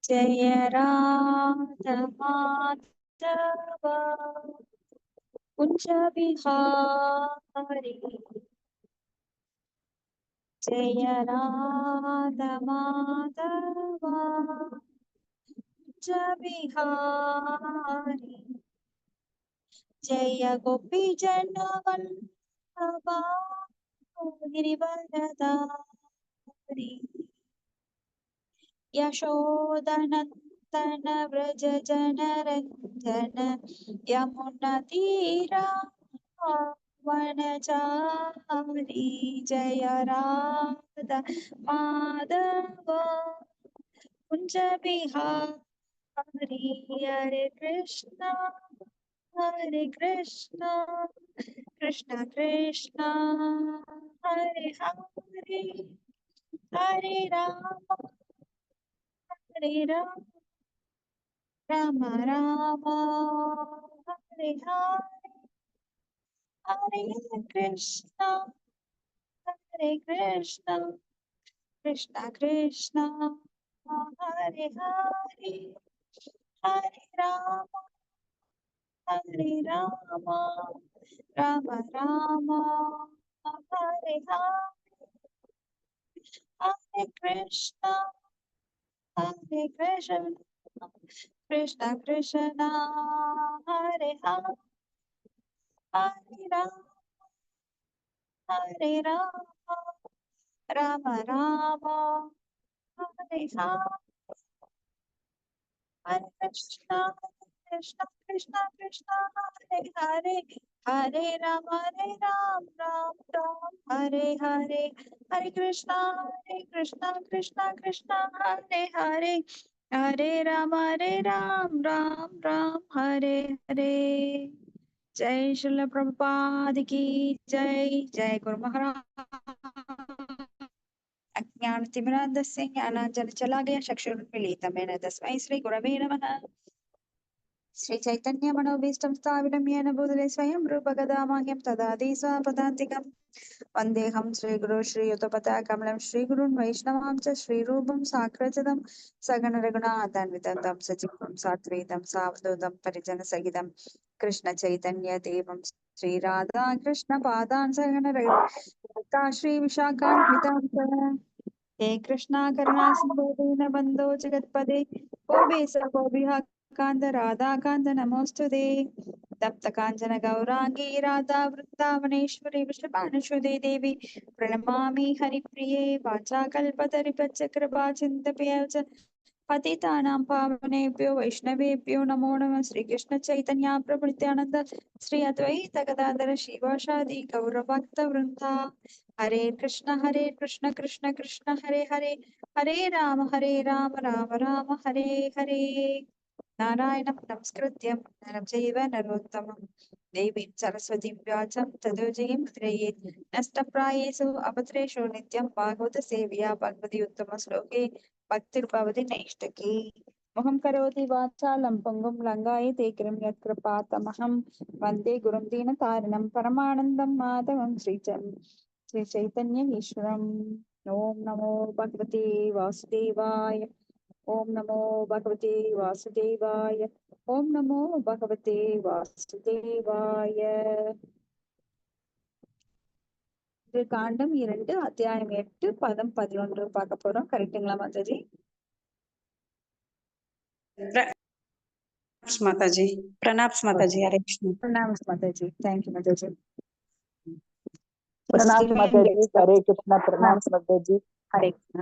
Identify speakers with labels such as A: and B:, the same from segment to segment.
A: जय राधा माधव कुंज बिहारी। जय राधा माधव कुंज बिहारी। जय गोपी जन वल्लभा गिरिवरधारी। यशोदनन्दन व्रज जनरञ्जन यमुना तीरा वनचारी। जय राधा माधव कुंज बिहारी। हरे कृष्णा कृष्ण कृष्ण हरे हरे हरे राम राम राम हरे हरे हरे कृष्ण कृष्ण कृष्ण हरे हरे हरे राम राम राम हरे हरे हरे कृष्ण कृष्ण कृष्ण हरे हरे हरे राम राम राम हरे हरे कृष्ण कृष्ण कृष्ण हरे हरे हरे राम राम राम हरे हरे हरे कृष्ण कृष्ण कृष्ण हरे हरे हरे राम राम राम हरे हरे। जय श्रील प्रभुपाद की जय। जय गुरु महाराज। अज्ञानतिमिरान्धस्य ज्ञानाञ्जनशलाकया चक्षुरुन्मीलितं येन तस्मै श्रीगुरवे नमः। श्रीचैतन्यमनोभीष्टं स्थापितं येन भूतले स्वयं रूपगदामह्यं ददाति स्वपदान्तिकं। वन्देऽहं श्रीगुरो श्रीयुतपदाकमलं श्रीगुरुन् वैष्णवां च श्रीरूपं साग्रजतं सगणरघुनाथान्वितं तं सजीवं साद्वैतं सावधूतं परिजनसहितं कृष्णचैतन्यदेवं श्रीराधा कृष्णपादान् सगणरघुनाथा श्रीविशाखान्वितां च। हे कृष्णा करुणा सिंधु दीनबन्धो जगत्पते गोपेश गोपिकान्त राधाकान्त नमोऽस्तुते। तप्त काञ्चन गौराङ्गी राधा वृन्दावनेश्वरी वृषभानुसुते देवी प्रणमामि हरिप्रिये। वाचाकल्पतरुभ्यश्च कृपा सिन्धुभ्यश्च पतितानां पावनेभ्यो वैष्णवेभ्यो नमो नमः। श्रीकृष्ण चैतन्य प्रभु नित्यानंद श्री अद्वैत गदाधर शिवासादि गौरभक्तवृन्दा। हरे कृष्ण कृष्ण कृष्ण हरे हरे हरे राम राम राम हरे हरे। नारायणं नमस्कृत्य नरं चैव नरोत्तमं देवीं सरस्वतीं व्यासं ततो जयमुदीरयेत्। नष्टप्रायेषु अभद्रेषु नित्यं भागवत सेव्या भगवती उत्तमश्लोके भक्तिर्भवति नैष्ठिकी। मुहं करोति वाचालं पङ्गुं लङ्घयते गिरिं यत्कृपातमहं वन्दे गुरुं दीनतारिणं परमानन्दं माधवं श्रीचैतन्य ईश्वरम्। ओम नमो भगवते वासुदेवाय। ओम नमो भगवते वासुदेवाय। ओम नमो भगवते वासुदेवाय। இது காண்டம் 2 அத்தியாயம் 8 பதம் 11 பார்க்க போறோம். கரெக்ட்டுங்களா மாதாஜி?
B: माताजी प्रणाम माताजी। हरे कृष्ण।
A: प्रणाम माताजी। थैंक यू माताजी।
C: प्रणाम माताजी। हरे कृष्ण। प्रणाम माताजी।
A: हरे कृष्ण।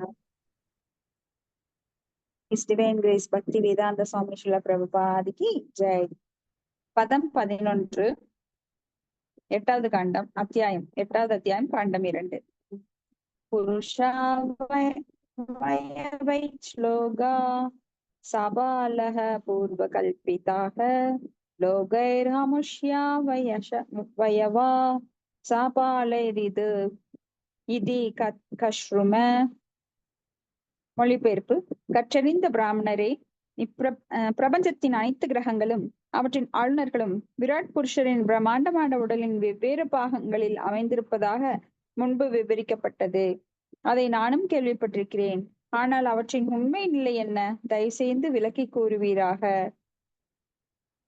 A: His Divine Grace பக்தி வேதாந்த சுவாமி ஸ்ரீல பிரபுபாதிக்கு ஜெய். பதம் 11 8வது காண்டம் அத்தியாயம் 8வது அத்தியாயம் காண்டம் 2. புருஷாவயவை ஸ்லோகா சபாலஹ பூர்வகல்பிதாஹ லோகைர்ஹமுஷ்யா வயவா சாபாலைரிது இதி கஷ்ரும. மொழிபெயர்ப்பு. கற்றறிந்த பிராமணரே, பிரபஞ்சத்தின் அனைத்து கிரகங்களும் அவற்றின் ஆளுநர்களும் விராட் புருஷரின் பிரம்மாண்டமான உடலின் வெவ்வேறு பாகங்களில் அமைந்திருப்பதாக முன்பு விவரிக்கப்பட்டது. அதை நானும் கேள்விப்பட்டிருக்கிறேன். ஆனால் அவற்றின் உண்மை நிலை என்ன? தயவு செய்து விளக்கி கூறுவீராக.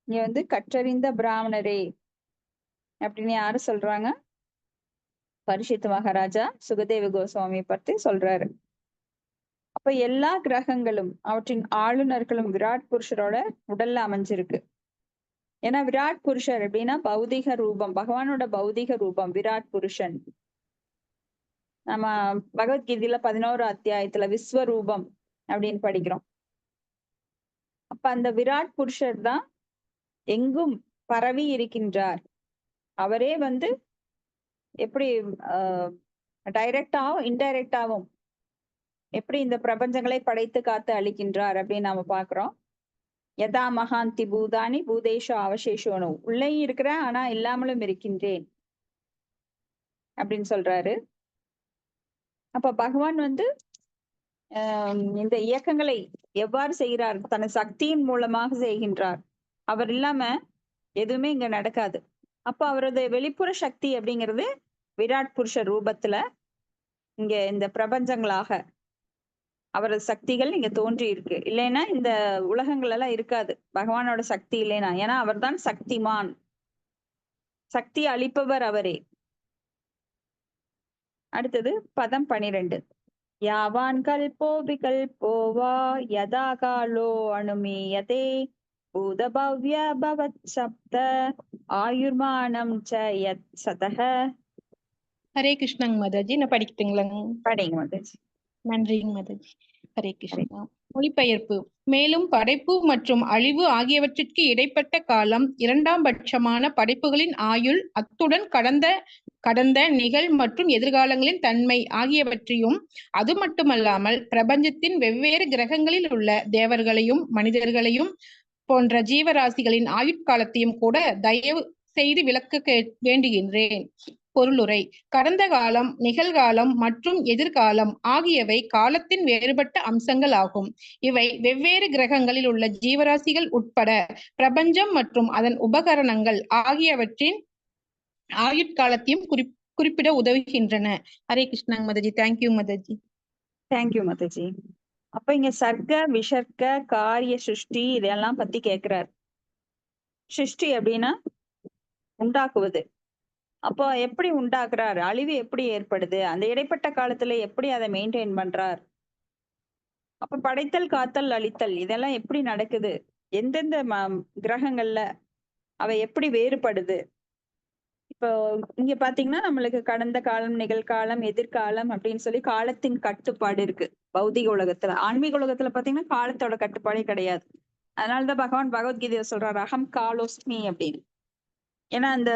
A: இங்க கற்றறிந்த பிராமணரே அப்படின்னு யாரு சொல்றாங்க? பரிஷித் மகாராஜா சுகதேவ கோஸ்வாமியை பத்தி சொல்றாரு. அப்ப எல்லா கிரகங்களும் அவற்றின் ஆளுநர்களும் விராட் புருஷரோட உடல்ல அமைஞ்சிருக்கு. ஏன்னா விராட் புருஷர் அப்படின்னா பௌதிக ரூபம், பகவானோட பௌதிக ரூபம் விராட் புருஷன். நம்ம பகவத்கீதையில 11 அத்தியாயத்துல விஸ்வரூபம் அப்படின்னு படிக்கிறோம். அப்ப அந்த விராட் புருஷர் தான் எங்கும் பரவி இருக்கின்றார். அவரே எப்படி டைரக்டாவும் இன்டைரக்டாவும் எப்படி இந்த பிரபஞ்சங்களை படைத்து காத்து அளிக்கின்றார் அப்படின்னு நாம பாக்குறோம். யதா மகாந்தி பூதானி பூதேஷோ அவசேஷோனோ, உள்ளேயும் இருக்கிறேன் ஆனா இல்லாமலும் இருக்கின்றேன் அப்படின்னு சொல்றாரு. அப்ப பகவான் இந்த இயக்கங்களை எவ்வாறு செய்கிறார்? தன் சக்தியின் மூலமாக செய்கின்றார். அவர் இல்லாம எதுவுமே இங்க நடக்காது. அப்ப அவரது வெளிப்புற சக்தி அப்படிங்கிறது விராட் புருஷ ரூபத்துல இங்க இந்த பிரபஞ்சங்களாக அவரது சக்திகள் இங்க தோன்றி இருக்கு. இல்லைன்னா இந்த உலகங்கள் எல்லாம் இருக்காது பகவானோட சக்தி இல்லைன்னா. ஏன்னா அவர்தான் சக்திமான், சக்தி அளிப்பவர் அவரே. அடுத்தது பதம் 12. யாவான் கல்போ விகல்போ வா யதா காலோ அனுமீயதே பூதபவ்ய பவத் சப்த ஆயுர்மானம் ச யத் சதஹ.
D: ஹரே கிருஷ்ணங்க மாதாஜி, நான் படிக்கட்டுங்களாங்க?
A: படிங்க மாதாஜி.
D: நன்றிங்க மாதாஜி. ஹரே கிருஷ்ணா. மொழிபெயர்ப்பு. மேலும் படைப்பு மற்றும் அழிவு ஆகியவற்றிற்கு இடைப்பட்ட காலம், இரண்டாம் பட்சமான படைப்புகளின் ஆயுள், அத்துடன் கடந்த நிகழ் மற்றும் எதிர்காலங்களின் தன்மை ஆகியவற்றையும், அது மட்டுமல்லாமல் பிரபஞ்சத்தின் வெவ்வேறு கிரகங்களில் உள்ள தேவர்களையும் மனிதர்களையும் போன்ற ஜீவராசிகளின் ஆயுட்காலத்தையும் கூட தயவு செய்து விளக்க வேண்டுகின்றேன். பொருளுரை. கடந்த காலம், நிகழ்காலம் மற்றும் எதிர்காலம் ஆகியவை காலத்தின் வேறுபட்ட அம்சங்கள் ஆகும். இவை வெவ்வேறு கிரகங்களில் உள்ள ஜீவராசிகள் உட்பட பிரபஞ்சம் மற்றும் அதன் உபகரணங்கள் ஆகியவற்றின் ஆயுட்காலத்தையும் குறிப்பிட உதவுகின்றன. ஹரே கிருஷ்ணாங்க மாதாஜி. தேங்க்யூ மாதாஜி.
A: தேங்க்யூ மாதாஜி. அப்ப இங்க சர்க்க விசர்க்க காரிய சிருஷ்டி இதெல்லாம் பத்தி கேக்குறார். சிருஷ்டி அப்படின்னா உண்டாக்குவது. அப்போ எப்படி உண்டாக்குறாரு? அழிவு எப்படி ஏற்படுது? அந்த இடைப்பட்ட காலத்துல எப்படி அதை மெயின்டைன் பண்றார்? அப்ப படைத்தல், காத்தல், அழித்தல் இதெல்லாம் எப்படி நடக்குது? எந்தெந்த கிரகங்கள்ல அவை எப்படி வேறுபடுது? இப்போ இங்க பாத்தீங்கன்னா நம்மளுக்கு கடந்த காலம், நிகழ்காலம், எதிர்காலம் அப்படின்னு சொல்லி காலத்தின் கட்டுப்பாடு இருக்கு பௌதிக உலகத்துல. ஆன்மீக உலகத்துல பாத்தீங்கன்னா காலத்தோட கட்டுப்பாடே கிடையாது. அதனாலதான் பகவான் பகவத்கீதையை சொல்றாரு அகம் காலோஸ்மி அப்படின்னு. ஏன்னா அந்த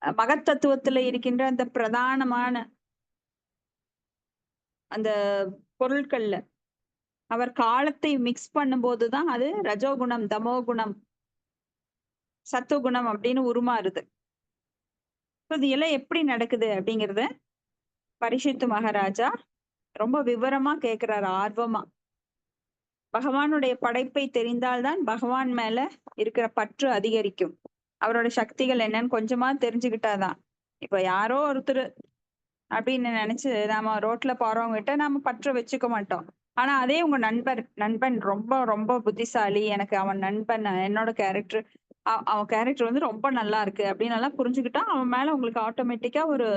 A: மகத்தத்துவத்துல இருக்கின்ற அந்த பிரதானமான அந்த பொருட்கள்ல அவர் காலத்தை மிக்ஸ் பண்ணும் போதுதான் அது ரஜோகுணம், தமோகுணம், சத்துவகுணம் அப்படின்னு உருமாறுது. இது எல்லாம் எப்படி நடக்குது அப்படிங்கிறத பரிஷித்து மகாராஜா ரொம்ப விவரமா கேக்குறாரு, ஆர்வமா. பகவானுடைய படைப்பை தெரிந்தால்தான் பகவான் மேல இருக்கிற பற்று அதிகரிக்கும். அவரோட சக்திகள் என்னன்னு கொஞ்சமா தெரிஞ்சுக்கிட்டாதான். இப்ப யாரோ ஒருத்தர் அப்படின்னு நினைச்சு நாம ரோட்ல போறவங்க கிட்ட நாம பற்ற வச்சுக்க மாட்டோம். ஆனா அதே உங்க நண்பன் ரொம்ப ரொம்ப புத்திசாலி, எனக்கு அவன் நண்பன், என்னோட கேரக்டர் அவன் கேரக்டர் ரொம்ப நல்லா இருக்கு அப்படின்னு எல்லாம் புரிஞ்சுக்கிட்டா அவன் மேல உங்களுக்கு ஆட்டோமேட்டிக்கா ஒரு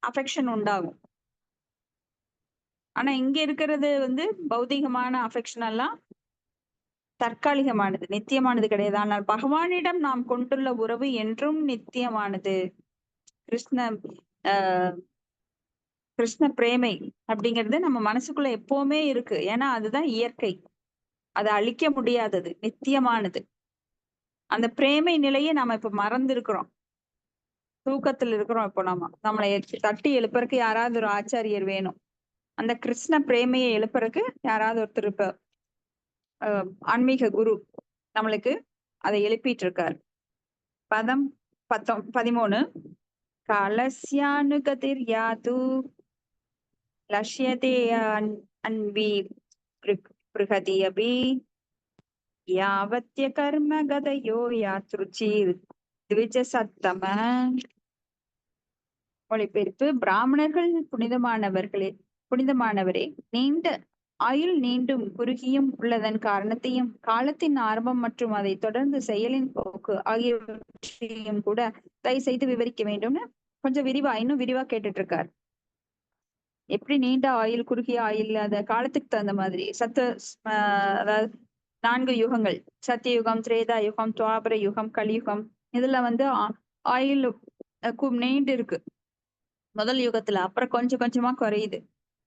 A: அஃபெக்ஷன் உண்டாகும். ஆனா இங்க இருக்கிறது பௌதிகமான அஃபெக்ஷன் எல்லாம் தற்காலிகமானது, நித்தியமானது கிடையாது. ஆனால் பகவானிடம் நாம் கொண்டுள்ள உறவு என்றும் நித்தியமானது. கிருஷ்ண பிரேமை அப்படிங்கிறது நம்ம மனசுக்குள்ள எப்பவுமே இருக்கு. ஏன்னா அதுதான் இயற்கை, அதை அழிக்க முடியாதது, நித்தியமானது. அந்த பிரேமை நிலையை நாம இப்ப மறந்துருக்கிறோம், தூக்கத்துல இருக்கிறோம். இப்போ நம்மளை தட்டி எழுப்புறதுக்கு யாராவது ஒரு ஆச்சாரியர் வேணும். அந்த கிருஷ்ண பிரேமையை எழுப்புறதுக்கு யாராவது ஒருத்தர் இப்ப ஆன்மீக குரு நம்மளுக்கு அதை எழுப்பிட்டு இருக்காரு. பதம் 13. காலஸ்யானுகதிர் யாது லஷ்யதே அன்வி ப்ருஹதி அபி யாவத்ய கர்ம கதயோ யாத்ருச்சிர் த்விஜசத்தம. மொழிபெயர்ப்பு. பிராமணர்கள் புனிதமானவர்களே, புனிதமானவரே, நீண்ட ஆயுள் நீண்டும் குறுகியும் உள்ளதன் காரணத்தையும், காலத்தின் ஆரம்பம் மற்றும் அதை தொடர்ந்து செயலின் போக்கு ஆகியவற்றையும் கூட தயவு செய்து விவரிக்க வேண்டும்னு கொஞ்சம் இன்னும் விரிவா கேட்டுட்டு இருக்கார். எப்படி நீண்ட ஆயுள் குறுகிய ஆயுள், அந்த காலத்துக்கு தகுந்த மாதிரி அதாவது 4 யுகங்கள், சத்தியுகம், திரேதா யுகம், துவாபர யுகம், கலியுகம். இதுல ஆயுள் நீண்டு இருக்கு முதல் யுகத்துல, அப்புறம் கொஞ்சம் கொஞ்சமா குறையுது.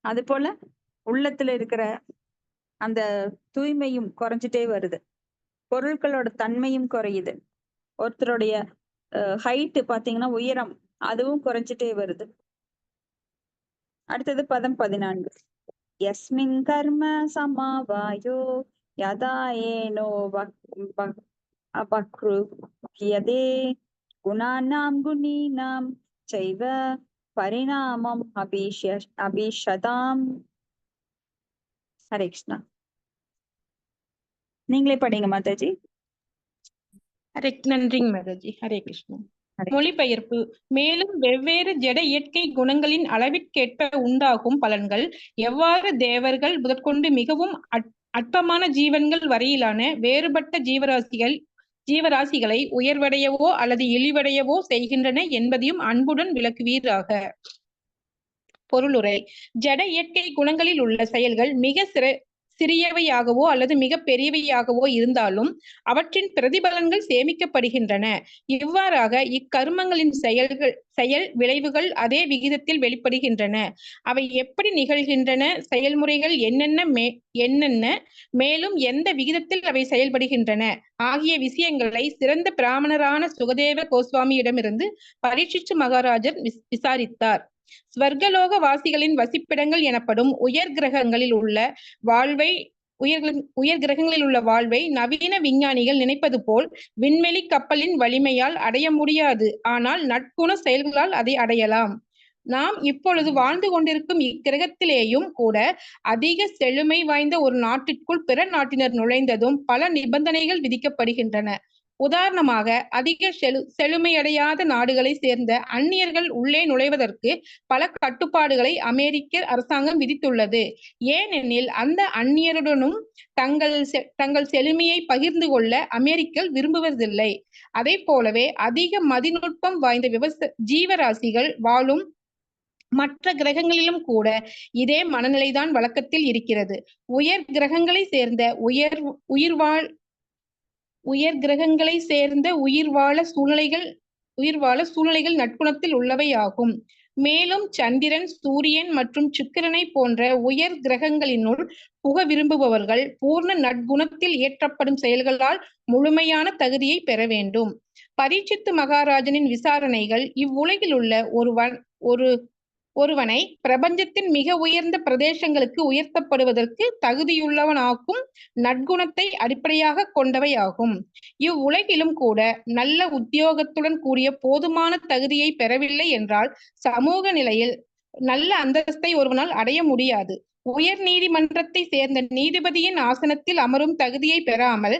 A: அது போல உள்ளத்துல இருக்கிற அந்த தூய்மையும் குறைஞ்சிட்டே வருது, பொருட்களோட தன்மையும் குறையுது, ஒருத்தருடைய ஹைட் பாத்தீங்கன்னா உயரம் அதுவும் குறைஞ்சிட்டே வருது. அடுத்தது பதம் 14. யஸ்மின் கர்ம சமாவாயோ யதா ஏனோ அபக்ருஹ்யதே குணானாம் குணீனாம் சைவ பரிணாமம் அபிஷதாம். ஹரே கிருஷ்ணா. நீங்களே படிங்க மாதாஜி.
D: நன்றிங்க மாதாஜி. ஹரே கிருஷ்ணா. மொழிபெயர்ப்பு. மேலும் வெவ்வேறு ஜட இயற்கை குணங்களின் அளவிற்கேற்ப உண்டாகும் பலன்கள் எவ்வாறு தேவர்கள் முதற்கொண்டு மிகவும் அற்பமான ஜீவன்கள் வரையிலான வேறுபட்ட ஜீவராசிகளை உயர்வடையவோ அல்லது இழிவடையவோ செய்கின்றன என்பதையும் அன்புடன் விளக்குவீராக. பொருளுரை. ஜட இயற்கை குணங்களில் உள்ள செயல்கள் மிக சிறியவையாகவோ அல்லது மிக பெரியவையாகவோ இருந்தாலும் அவற்றின் பிரதிபலன்கள் சேமிக்கப்படுகின்றன. இவ்வாறாக இக்கர்மங்களின் செயல் விளைவுகள் அதே விகிதத்தில் வெளிப்படுகின்றன. அவை எப்படி நிகழ்கின்றன, செயல்முறைகள் என்னென்ன, மேலும் எந்த விகிதத்தில் அவை செயல்படுகின்றன ஆகிய விஷயங்களை சிறந்த பிராமணரான சுகதேவ கோஸ்வாமியிடமிருந்து பரீட்சித்து மகாராஜர் விசாரித்தார். ஸ்வர்கலோக வாசிகளின் வசிப்பிடங்கள் எனப்படும் உயர் கிரகங்களில் உள்ள வாழ்வை நவீன விஞ்ஞானிகள் நினைப்பது போல் விண்வெளி கப்பலின் வலிமையால் அடைய முடியாது. ஆனால் நற்குண செயல்களால் அதை அடையலாம். நாம் இப்பொழுது வாழ்ந்து கொண்டிருக்கும் இக்கிரகத்திலேயும் கூட அதிக செழுமை வாய்ந்த ஒரு நாட்டிற்குள் பிற நாட்டினர் நுழைந்ததும் பல நிபந்தனைகள் விதிக்கப்படுகின்றன. உதாரணமாக, அதிக செழுமையடையாத நாடுகளை சேர்ந்த அந்நியர்கள் உள்ளே நுழைவதற்கு பல கட்டுப்பாடுகளை அமெரிக்க அரசாங்கம் விதித்துள்ளது. ஏனெனில் அந்த அந்நியருடனும் தங்கள் செழுமையை பகிர்ந்து கொள்ள அமெரிக்கர்கள் விரும்புவதில்லை. அதை போலவே அதிக மதிநுட்பம் வாய்ந்த ஜீவராசிகள் வாழும் மற்ற கிரகங்களிலும் கூட இதே மனநிலைதான் வழக்கத்தில் இருக்கிறது. உயர் கிரகங்களை சேர்ந்த உயிர்வாழ சூழ்நிலைகள் நற்குணத்தில் உள்ளவையாகும். மேலும் சந்திரன், சூரியன் மற்றும் சுக்கிரனை போன்ற உயர் கிரகங்களினுள் புக விரும்புபவர்கள் பூர்ண நற்குணத்தில் இயற்றப்படும் செயல்களால் முழுமையான தகுதியை பெற வேண்டும். பரீட்சித்து மகாராஜனின் விசாரணைகள் இவ்வுலகில் உள்ள ஒருவனை பிரபஞ்சத்தின் மிக உயர்ந்த பிரதேசங்களுக்கு உயர்த்தப்படுவதற்கு தகுதியுள்ளவனாக்கும் நற்குணத்தை அடிப்படையாக கொண்டவையாகும். இவ்வுலகிலும் கூட நல்ல உத்தியோகத்துடன் கூடிய போதுமான தகுதியை பெறவில்லை என்றால் சமூக நிலையில் நல்ல அந்தஸ்தை ஒருவனால் அடைய முடியாது. உயர் நீதிமன்றத்தை சேர்ந்த நீதிபதியின் ஆசனத்தில் அமரும் தகுதியை பெறாமல்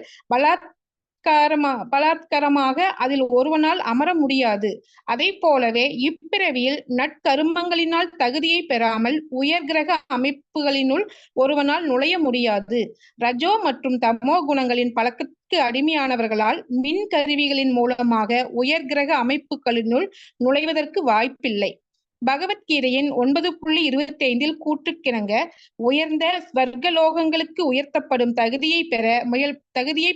D: பலாத்காரமாக அதில் ஒருவனால் அமர முடியாது. அதை போலவே இப்பிறவியில் நற்கருமங்களினால் தகுதியை பெறாமல் உயர் கிரக அமைப்புகளினுள் ஒருவனால் நுழைய முடியாது. ரஜோ மற்றும் தமோ குணங்களின் பழக்கத்துக்கு அடிமையானவர்களால் மின் கருவிகளின் மூலமாக உயர் கிரக அமைப்புகளினுள் நுழைவதற்கு வாய்ப்பில்லை. பகவத்கீதையின் 9.25 கூற்றுக்கிணங்க உயர்ந்த ஸ்வர்கலோகங்களுக்கு உயர்த்தப்படும் தகுதியை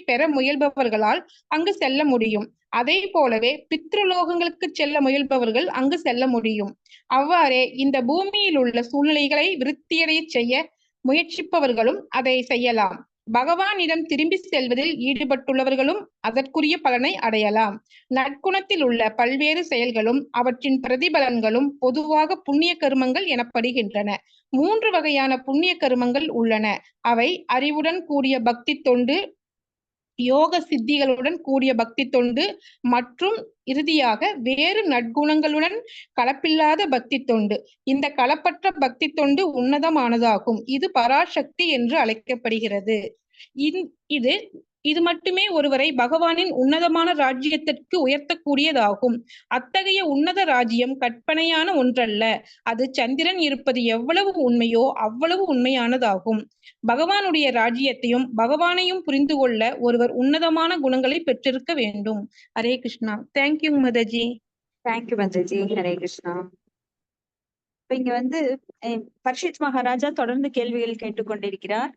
D: பெற முயல்பவர்களால் அங்கு செல்ல முடியும். அதே போலவே பித்ருலோகங்களுக்கு செல்ல முயல்பவர்கள் அங்கு செல்ல முடியும். அவ்வாறே இந்த பூமியில் உள்ள சூழ்நிலைகளை விருத்தியடைய செய்ய முயற்சிப்பவர்களும் அதை செய்யலாம். பகவானிடம் திரும்பி செல்வதில் ஈடுபட்டுள்ளவர்களும் அதற்குரிய பலனை அடையலாம். நற்குணத்தில் உள்ள பல்வேறு செயல்களும் அவற்றின் பிரதிபலன்களும் பொதுவாக புண்ணிய கருமங்கள் எனப்படுகின்றன. 3 வகையான புண்ணிய கருமங்கள் உள்ளன. அவை அறிவுடன் கூடிய பக்தி தொண்டு, யோக சித்திகளுடன் கூடிய பக்தி தொண்டு மற்றும் இறுதியாக வேறு நற்குணங்களுடன் கலப்பில்லாத பக்தி தொண்டு. இந்த கலப்பற்ற பக்தி தொண்டு உன்னதமானதாகும். இது பராசக்தி என்று அழைக்கப்படுகிறது. இது மட்டுமே ஒருவரை பகவானின் உன்னதமான ராஜ்யத்திற்கு உயர்த்தக்கூடியதாகும். அத்தகைய உன்னத ராஜ்யம் கற்பனையான ஒன்றல்ல. அது சந்திரன் இருப்பது எவ்வளவு உண்மையோ அவ்வளவு உண்மையானதாகும். பகவானுடைய ராஜ்யத்தையும் பகவானையும் புரிந்து கொள்ள ஒருவர் உன்னதமான குணங்களை பெற்றிருக்க வேண்டும். ஹரே கிருஷ்ணா. தேங்க்யூ மதஜி.
A: தேங்க்யூ மதஜி. ஹரே கிருஷ்ணா. இப்ப இங்க வந்து பரீட்சித் மகாராஜா தொடர்ந்து கேள்விகள் கேட்டுக்கொண்டிருக்கிறார்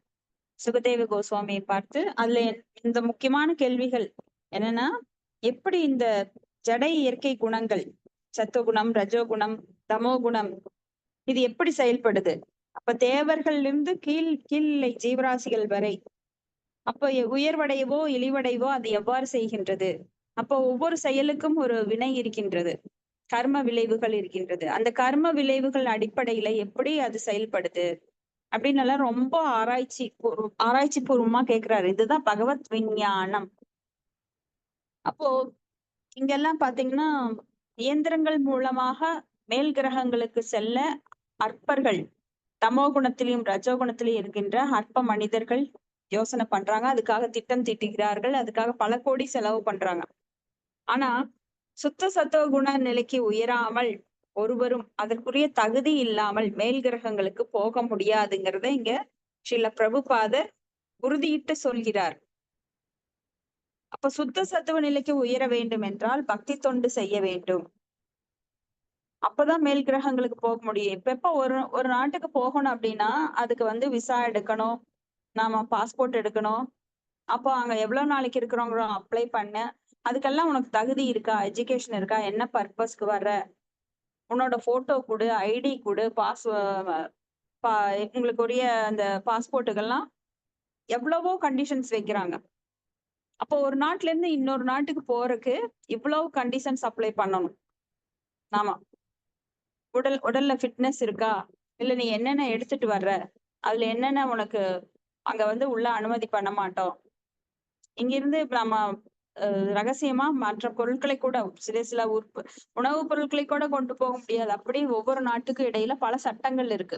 A: சுகதேவ கோஸ்வாமியை பார்த்து. அதுல இந்த முக்கியமான கேள்விகள் என்னன்னா, எப்படி இந்த ஜடை இயற்கை குணங்கள் சத்துவகுணம், ரஜோகுணம், தமோகுணம் இது எப்படி செயல்படுது? அப்ப தேவர்கள் இருந்து கீழ்நிலை ஜீவராசிகள் வரை அப்ப உயர்வடையவோ இழிவடைவோ அது எவ்வாறு செய்கின்றது? அப்போ ஒவ்வொரு செயலுக்கும் ஒரு வினை இருக்கின்றது, கர்ம விளைவுகள் இருக்கின்றது. அந்த கர்ம விளைவுகள் அடிப்படையில எப்படி அது செயல்படுது அப்படின்னு எல்லாம் ரொம்ப ஆராய்ச்சி பூர்வமா கேக்குறாரு. இதுதான் பகவத் விஞ்ஞானம். அப்போ இங்கெல்லாம் பாத்தீங்கன்னா இயந்திரங்கள் மூலமாக மேல் கிரகங்களுக்கு செல்ல அற்பர்கள், தமோ குணத்திலையும் ரஜோகுணத்திலையும் இருக்கின்ற அற்ப மனிதர்கள் யோசனை பண்றாங்க. அதுக்காக திட்டம் தீட்டுகிறார்கள். அதுக்காக பல கோடி செலவு பண்றாங்க. ஆனா சுத்த சத்துவ குண நிலைக்கு உயராமல் ஒருவரும் அதற்குரிய தகுதி இல்லாமல் மேல் கிரகங்களுக்கு போக முடியாதுங்கிறத இங்க ஸ்ரீல பிரபுபாதர் உறுதியிட்டு சொல்கிறார். அப்ப சுத்த சத்துவ நிலைக்கு உயர வேண்டும் என்றால் பக்தி தொண்டு செய்ய வேண்டும். அப்பதான் மேல் கிரகங்களுக்கு போக முடியும். இப்ப ஒரு நாட்டுக்கு போகணும் அப்படின்னா அதுக்கு வந்து விசா எடுக்கணும், நாம பாஸ்போர்ட் எடுக்கணும். அப்போ அங்க எவ்வளவு நாளைக்கு இருக்கிறோங்கிற அப்ளை பண்ண, அதுக்கெல்லாம் உனக்கு தகுதி இருக்கா, எஜுகேஷன் இருக்கா, என்ன பர்பஸ்க்கு வர்ற, உன்னோட போட்டோ கொடு, ஐடி கொடு, உங்களுக்கு உரிய அந்த பாஸ்போர்ட்டுக்கெல்லாம் எவ்வளவோ கண்டிஷன்ஸ் வைக்கிறாங்க. அப்போ ஒரு நாட்டுல இருந்து இன்னொரு நாட்டுக்கு போறதுக்கு இவ்வளவு கண்டிஷன்ஸ் அப்ளை பண்ணணும். நாம உடல்ல ஃபிட்னஸ் இருக்கா, இல்ல நீ என்னென்ன எடுத்துட்டு வர்ற, அதுல என்னென்ன உனக்கு அங்க வந்து உள்ள அனுமதி பண்ண மாட்டோம். இங்கிருந்து நம்ம ரகசியமா மற்ற பொருட்களை கூட சில உணவுப் பொருட்களை கூட கொண்டு போக முடியாது. அப்படி ஒவ்வொரு நாட்டுக்கும் இடையில பல சட்டங்கள் இருக்கு.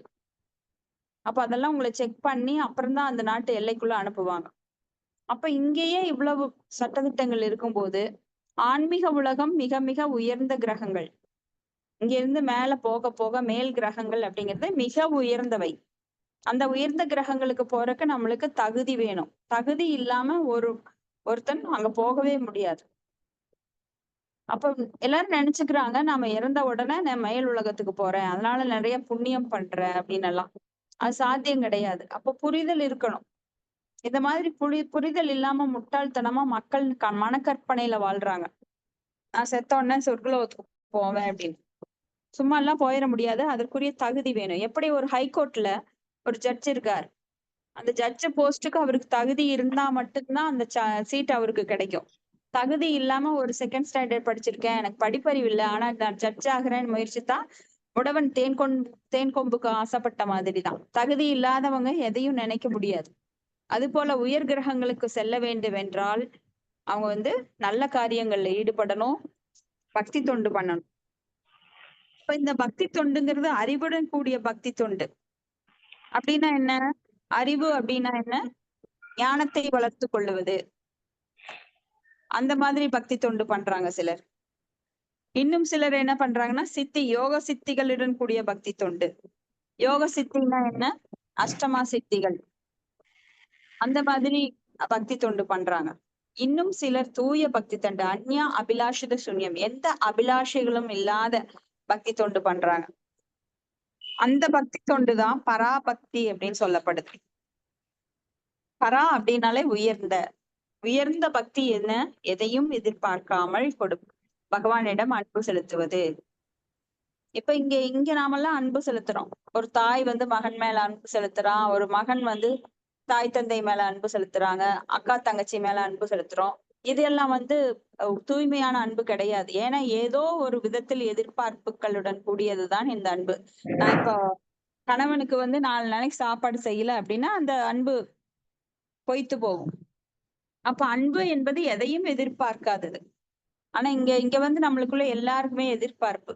A: அப்ப அதெல்லாம் உங்களை செக் பண்ணி அப்புறம்தான் அந்த நாட்டு எல்லைக்குள்ள அனுப்புவாங்க. அப்ப இங்கேயே இவ்வளவு சட்டதிட்டங்கள் இருக்கும்போது ஆன்மீக உலகம் மிக மிக உயர்ந்த கிரகங்கள். இங்க இருந்து மேல போக போக மேல் கிரகங்கள் அப்படிங்கிறது மிக உயர்ந்தவை. அந்த உயர்ந்த கிரகங்களுக்கு போறதுக்கு நம்மளுக்கு தகுதி வேணும். தகுதி இல்லாம ஒருத்தன் அங்க போகவே முடியாது. அப்ப எல்லாரும் நினைச்சுக்கிறாங்க நாம இறந்த உடனே நான் மேல் உலகத்துக்கு போறேன், அதனால நிறைய புண்ணியம் பண்றேன் அப்படின்னு எல்லாம். அது சாத்தியம் கிடையாது. அப்ப புரிதல் இருக்கணும். இந்த மாதிரி புரிதல் இல்லாம முட்டாள்தனமா மக்கள் மனக்கற்பனையில வாழ்றாங்க. நான் செத்த உடனே சொர்க்கலோகத்துக்கு போவேன் அப்படின்னு. சும்மா எல்லாம் போயிட முடியாது. அதற்குரிய தகுதி வேணும். எப்படி ஒரு ஹைகோர்ட்ல ஒரு ஜட்ஜ் இருக்கார், அந்த ஜட்ஜ் போஸ்டுக்கு அவருக்கு தகுதி இருந்தா மட்டும்தான் அந்த சீட் அவருக்கு கிடைக்கும். தகுதி இல்லாம ஒரு செகண்ட் ஸ்டாண்டர்ட் படிச்சிருக்கேன், எனக்கு படிப்பறிவு இல்லை, ஆனா நான் ஜட்ஜ் ஆகிறேன்னு முயற்சித்தான் உடவன் தேன் கொம்புக்கு ஆசைப்பட்ட மாதிரிதான். தகுதி இல்லாதவங்க எதையும் நினைக்க முடியாது. அது போல உயர் கிரகங்களுக்கு செல்ல வேண்டும் என்றால் அவங்க வந்து நல்ல காரியங்கள்ல ஈடுபடணும், பக்தி தொண்டு பண்ணணும். இப்ப இந்த பக்தி தொண்டுங்கிறது அறிவுடன் கூடிய பக்தி தொண்டு. அப்படின்னா என்ன? அறிவு அப்படின்னா என்ன? ஞானத்தை வளர்த்து கொள்ளுவது. அந்த மாதிரி பக்தி தொண்டு பண்றாங்க சிலர். இன்னும் சிலர் என்ன பண்றாங்கன்னா யோக சித்திகளுடன் கூடிய பக்தி தொண்டு. யோக சித்தின்னா என்ன? அஷ்டமா சித்திகள். அந்த மாதிரி பக்தி தொண்டு பண்றாங்க. இன்னும் சிலர் தூய பக்தி தொண்டு, அந்நியா அபிலாஷித சூன்யம், எந்த அபிலாஷைகளும் இல்லாத பக்தி தொண்டு பண்றாங்க. அந்த பக்தி தொண்டுதான் பராபக்தி அப்படின்னு சொல்லப்படுது. பரா அப்படின்னாலே உயர்ந்த பக்தி என்ன? எதையும் எதிர்பார்க்காமல் பகவானிடம் அன்பு செலுத்துவது. இப்ப இங்க நாமெல்லாம் அன்பு செலுத்துறோம். ஒரு தாய் வந்து மகன் மேல அன்பு செலுத்துறான், ஒரு மகன் வந்து தாய் தந்தை மேல அன்பு செலுத்துறாங்க, அக்கா தங்கச்சி மேல அன்பு செலுத்துறோம். இதெல்லாம் வந்து தூய்மையான அன்பு கிடையாது. ஏன்னா ஏதோ ஒரு விதத்தில் எதிர்பார்ப்புகளுடன் கூடியதுதான் இந்த அன்பு. நான் இப்போ கணவனுக்கு வந்து 4 நாளைக்கு சாப்பாடு செய்யல அப்படின்னா அந்த அன்பு பொய்த்து போகும். அப்ப அன்பு என்பது எதையும் எதிர்பார்க்காதது. ஆனா இங்க வந்து நம்மளுக்குள்ள எல்லாருக்குமே எதிர்பார்ப்பு.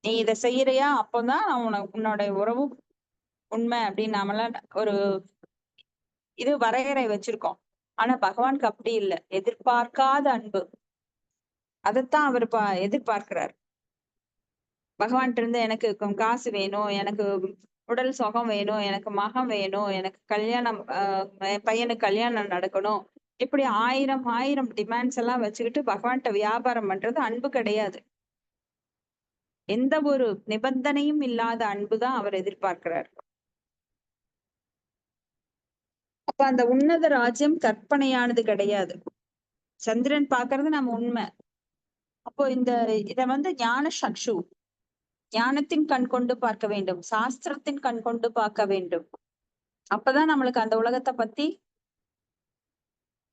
A: நீ இதை செய்யறியா, அப்பதான் உன்னோட உறவு உண்மை அப்படின்னு நாமெல்லாம் ஒரு வரையறை வச்சிருக்கோம். ஆனா பகவானுக்கு அப்படி இல்லை, எதிர்பார்க்காத அன்பு. அதைத்தான் அவர் எதிர்பார்க்கிறார். பகவான்கிட்ட இருந்து எனக்கு காசு வேணும், எனக்கு உடல் சுகம் வேணும், எனக்கு மகம் வேணும், எனக்கு கல்யாணம், என் பையனுக்கு கல்யாணம் நடக்கணும், இப்படி 1000 டிமாண்ட்ஸ் எல்லாம் வச்சுக்கிட்டு பகவான்கிட்ட வியாபாரம் பண்றது அன்பு கிடையாது. எந்த ஒரு நிபந்தனையும் இல்லாத அன்புதான் அவர் எதிர்பார்க்கிறார். அப்ப அந்த உன்னத ராஜ்யம் கற்பனையானது கிடையாது. சந்திரன் பாக்குறது நம்ம உண்மை. அப்போ இத ஞான சக்ஷு, ஞானத்தின் கண் கொண்டு பார்க்க வேண்டும், சாஸ்திரத்தின் கண் கொண்டு பார்க்க வேண்டும். அப்பதான் நம்மளுக்கு அந்த உலகத்தை பத்தி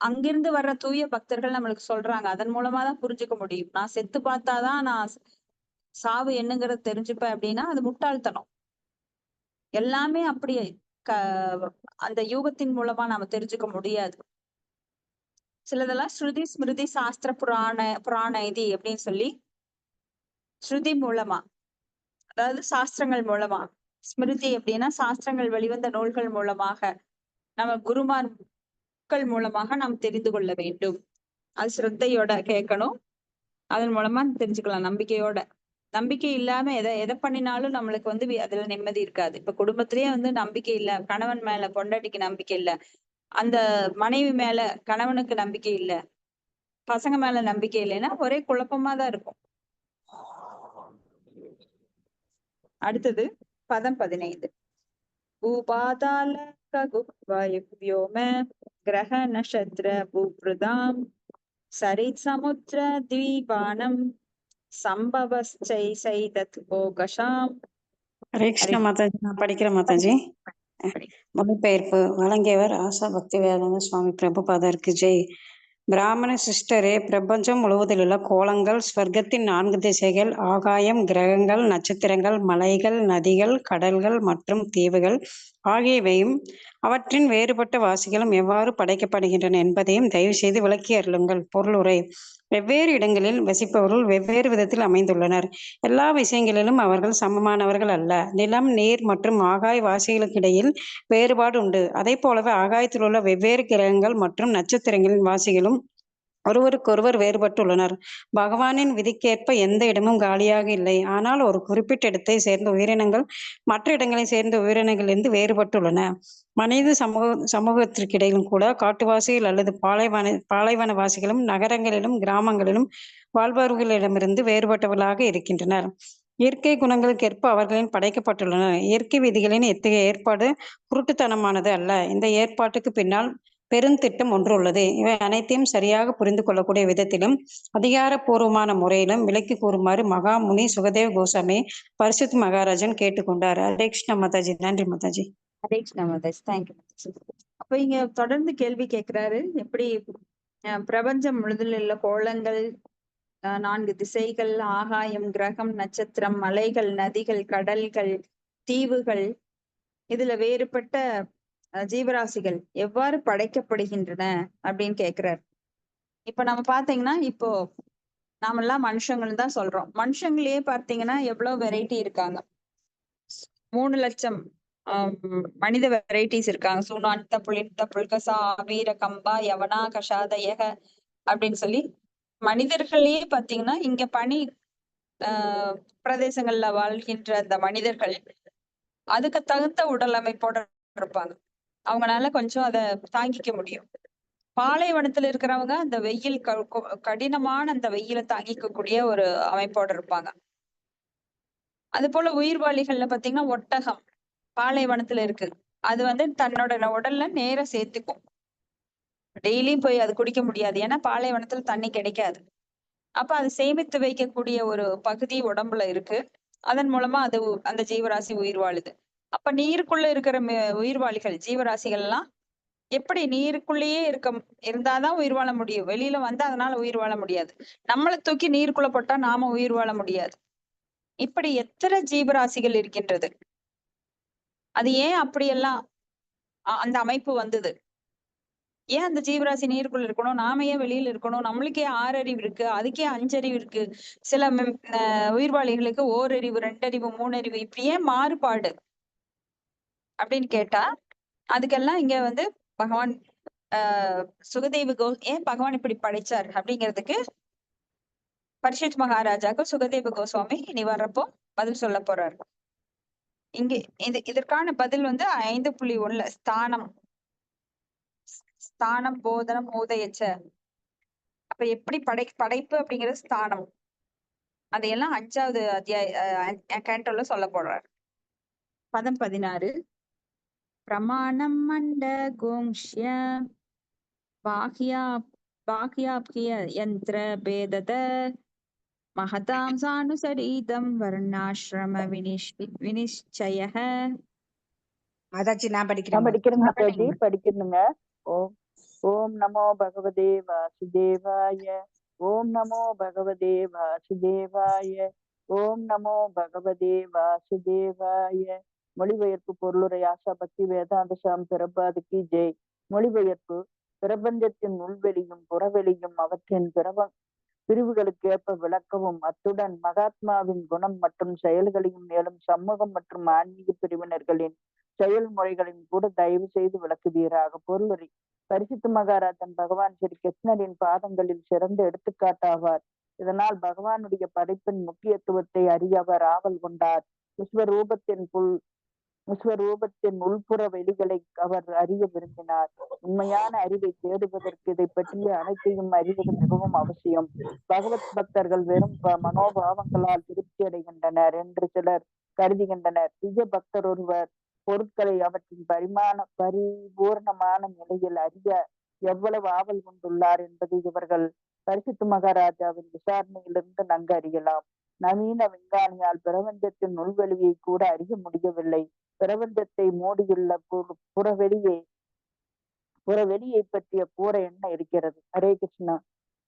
A: அங்கிருந்து வர்ற தூய பக்தர்கள் நம்மளுக்கு சொல்றாங்க. அதன் மூலமா தான் புரிஞ்சுக்க முடியும். நான் செத்து பார்த்தாதான் நான் சாவு என்னங்கிறத தெரிஞ்சுப்பேன் அப்படின்னா அது முட்டாள்தனம். எல்லாமே அப்படியே அந்த யூகத்தின் மூலமா நாம தெரிஞ்சுக்க முடியாது. சிலதெல்லாம் ஸ்ருதி ஸ்மிருதி சாஸ்திர புராண இது அப்படின்னு சொல்லி ஸ்ருதி மூலமா, அதாவது சாஸ்திரங்கள் மூலமா, ஸ்மிருதி அப்படின்னா சாஸ்திரங்கள் வெளிவந்த நூல்கள் மூலமாக, நம்ம குருமார்கள் மூலமாக நாம் தெரிந்து கொள்ள வேண்டும். அது ஸ்ரத்தையோட கேட்கணும். அதன் மூலமா தெரிஞ்சுக்கலாம். நம்பிக்கையோட. நம்பிக்கை இல்லாம எதை பண்ணினாலும் நம்மளுக்கு அதுல நிம்மதி இருக்காது. இப்ப குடும்பத்திலேயே நம்பிக்கை இல்ல, கணவன் மேல பொண்டாட்டிக்கு நம்பிக்கை இல்ல, அந்த மனைவி மேல கணவனுக்கு நம்பிக்கை இல்ல, பசங்க மேல நம்பிக்கை இல்லைன்னா ஒரே குழப்பமா தான் இருக்கும். அடுத்தது பதம் 15. பூபாதால ககுப்வயோம கிரக நட்சத்திர பூப்ருதாம் சரித் சமுத்திர தீபானம் சம்பவஸ்சை சைதத் போகஷாம்.
B: ஹரே கிருஷ்ண மாதாஜி. நான் படிக்கிறேன் மாதாஜி. மொழிபெயர்ப்பு வழங்கியவர் ஆசா பக்தி வேதாந்த சுவாமி பிரபுபாதருக்கு ஜெய். பிராமண சிஸ்டரே, பிரபஞ்சம் முழுவதிலுள்ள கோலங்கள், ஸ்வர்க்கத்தின் 4 திசைகள், ஆகாயம், கிரகங்கள், நட்சத்திரங்கள், மலைகள், நதிகள், கடல்கள் மற்றும் தீவுகள் ஆகியவையும் அவற்றின் வேறுபட்ட வாசிகளும் எவ்வாறு படைக்கப்படுகின்றன என்பதையும் தயவு செய்து விளக்கி அருளுங்கள். பொருளுரை. வெவ்வேறு இடங்களில் வசிப்பவர்கள் வெவ்வேறு விதத்தில் அமைந்துள்ளனர். எல்லா விஷயங்களிலும் அவர்கள் சமமானவர்கள் அல்ல. நிலம், நீர் மற்றும் ஆகாய வாசிகளுக்கு இடையில் வேறுபாடு உண்டு. அதே போலவே ஆகாயத்தில் உள்ள வெவ்வேறு கிரகங்கள் மற்றும் நட்சத்திரங்களின் வாசிகளும் ஒருவருக்கொருவர் வேறுபட்டுள்ளனர். பகவானின் விதிக்கேற்ப எந்த இடமும் காலியாக இல்லை. ஆனால் ஒரு குறிப்பிட்ட இடத்தை சேர்ந்த உயிரினங்கள் மற்ற இடங்களை சேர்ந்த உயிரினங்களிலிருந்து வேறுபட்டுள்ளன. மனித சமூகத்திற்கிடையிலும் கூட காட்டுவாசிகள் அல்லது பாலைவனவாசிகளும் நகரங்களிலும் கிராமங்களிலும் வாழ்பவர்களிடமிருந்து வேறுபட்டவர்களாக இருக்கின்றனர். இயற்கை குணங்களுக்கேற்ப அவர்களின் படைக்கப்பட்டுள்ளனர். இயற்கை விதிகளின் இத்தகைய ஏற்பாடு குருட்டுத்தனமானது அல்ல. இந்த ஏற்பாட்டுக்கு பின்னால் பெருந்திட்டம் ஒன்று உள்ளது. இவை அனைத்தையும் சரியாக புரிந்து கொள்ளக்கூடிய விதத்திலும் அதிகாரப்பூர்வமான முறையிலும் விளக்கி கூறுமாறு மகாமுனி சுகதேவ் கோசாமி பரிசுத் மகாராஜன் கேட்டுக்கொண்டார். ஹரே கிருஷ்ண மாதாஜி. நன்றி மாதாஜி.
A: ஹரே கிருஷ்ண மாதாஜி. தேங்க்யூ. அப்ப இங்க தொடர்ந்து கேள்வி கேட்கிறாரு. எப்படி பிரபஞ்சம் முழுதில் உள்ள கோலங்கள், 4 திசைகள், ஆகாயம், கிரகம், நட்சத்திரம், மலைகள், நதிகள், கடல்கள், தீவுகள், இதுல வேறுபட்ட ஜீவராசிகள் எவ்வாறு படைக்கப்படுகின்றன அப்படின்னு கேக்குறாரு. இப்ப நம்ம பாத்தீங்கன்னா, இப்போ நாமெல்லாம் மனுஷங்கள் தான் சொல்றோம். மனுஷங்களே பார்த்தீங்கன்னா எவ்வளவு வெரைட்டி இருக்காங்க. 3 லட்சம் மனித வெரைட்டிஸ் இருக்காங்க. சுனாந்த புலிந்த புல்கசா வீர கம்பா யவனா கஷாதயக அப்படின்னு சொல்லி மனிதர்களே பாத்தீங்கன்னா இங்க பனி பிரதேசங்கள்ல வாழ்கின்ற அந்த மனிதர்கள் அதுக்கு தகுந்த உடல் அமைப்போட இருப்பாங்க. அவங்களால கொஞ்சம் அதை தாங்கிக்க முடியும். பாலைவனத்துல இருக்கிறவங்க அந்த வெயில் கடினமான அந்த வெயில தாங்கிக்கக்கூடிய ஒரு அமைப்போட இருப்பாங்க. அது போல உயிர்வாளிகள்ல பாத்தீங்கன்னா ஒட்டகம் பாலைவனத்துல இருக்கு. அது தன்னோட உடல்ல நேர சேர்த்துக்கும். டெய்லியும் போய் அது குடிக்க முடியாது. ஏன்னா பாலைவனத்துல தண்ணி கிடைக்காது. அப்ப அது சேமித்து வைக்கக்கூடிய ஒரு பகுதி உடம்புல இருக்கு. அதன் மூலமா அது அந்த ஜீவராசி உயிர் வாழுது. அப்ப நீருக்குள்ள இருக்கிற உயிர்வாளிகள் ஜீவராசிகள் எல்லாம் எப்படி நீருக்குள்ளேயே இருந்தாதான் உயிர் வாழ முடியும். வெளியில வந்து அதனால உயிர் வாழ முடியாது. நம்மளை தூக்கி நீருக்குள்ள போட்டா நாம உயிர் வாழ முடியாது. இப்படி எத்தனை ஜீவராசிகள் இருக்கின்றது. அது ஏன் அப்படியெல்லாம் அந்த அமைப்பு வந்தது? ஏன் அந்த ஜீவராசி நீருக்குள்ள இருக்கணும், நாம ஏன் வெளியில இருக்கணும்? நம்மளுக்கே 6 அறிவு இருக்கு, அதுக்கே 5 அறிவு இருக்கு. சில உயிர்வாளிகளுக்கு 1 அறிவு, 2 அறிவு, 3 அறிவு, இப்படி ஏன் மாறுபாடு அப்படின்னு கேட்டா அதுக்கெல்லாம் இங்க பகவான் சுகதேவ ஏன் பகவான் இப்படி படைச்சார் அப்படிங்கிறதுக்கு பரீட்சித் மகாராஜாக்கு சுகதேவ கோஸ்வாமி இனி வர்றப்போ பதில் சொல்ல போறாரு. இங்க இதற்கான பதில் 5.1 ஸ்தானம் போதனம் ஊதயச்ச. அப்ப எப்படி படைப்பு அப்படிங்கிறது ஸ்தானம், அதையெல்லாம் 5வது கேண்டோல சொல்ல போறாரு. பதம் 16. பிரமாணம் மண்ட கோங்ஷ்ய பாக்யாப்கிய யந்திர பேதத மகதாம் சானுசரீதம் வர்ணாசிரம வினிஷ்சயः.
E: மாதாஜி நான்
C: நான்
E: படிக்கிறேன்.
C: படிக்கிறேன் மாதாஜி, படிக்கணுங்க. ஓம் ஓம் நமோ பகவதே வாசுதேவாய. ஓம் நமோ பகவதே வாசுதேவாய. ஓம் நமோ பகவதே வாசுதேவாய. மொழிபெயர்ப்பு பொருளுரை ஆசா பக்தி வேதாந்த சாமி பிரபாதுக்கு ஜெய். மொழிபெயர்ப்பு: பிரபஞ்சத்தின் உள்வெளியும் புறவெளியும் அவற்றின் பிரிவுகளுக்கு ஏற்ப விளக்கவும், அத்துடன் மகாத்மாவின் குணம் மற்றும் செயல்களையும், மேலும் சமூகம் மற்றும் ஆன்மீக பிரிவினர்களின் செயல்முறைகளையும் கூட தயவு செய்து விளக்குவீராக. பொருளுரை: பரிசுத்த மகாராஜன் பகவான் ஸ்ரீ கிருஷ்ணரின் பாதங்களில் சிறந்த எடுத்துக்காட்டாவார். இதனால் பகவானுடைய படைப்பின் முக்கியத்துவத்தை அறிய அவர் ஆவல் கொண்டார். விஸ்வரூபத்தின் உள்புற வெளிகளை அவர் அறிய விரும்பினார். உண்மையான அறிவை தேடுவதற்கு இதை பற்றிய அனைத்தையும் அறிவது மிகவும் அவசியம். பகவத் பக்தர்கள் வெறும் மனோபாவங்களால் திருப்தி அடைகின்றனர் என்று சிலர் கருதுகின்றனர். திவ்ய பக்தர் ஒருவர் பொருட்களை அவற்றின் பரிபூர்ணமான நிலையில் அறிய எவ்வளவு ஆவல் கொண்டுள்ளார் என்பதை இவர்கள் பரிசுத்த மகாராஜாவின் விசாரணையிலிருந்து நன்கு அறியலாம். நவீன விஞ்ஞானியால் பிரபஞ்சத்தின் உள்வெளியை கூட அறிய முடியவில்லை. பிரபஞ்சத்தை மூடியுள்ள புறவெளியை பற்றிய கூற என்ன இருக்கிறது? ஹரே கிருஷ்ணா.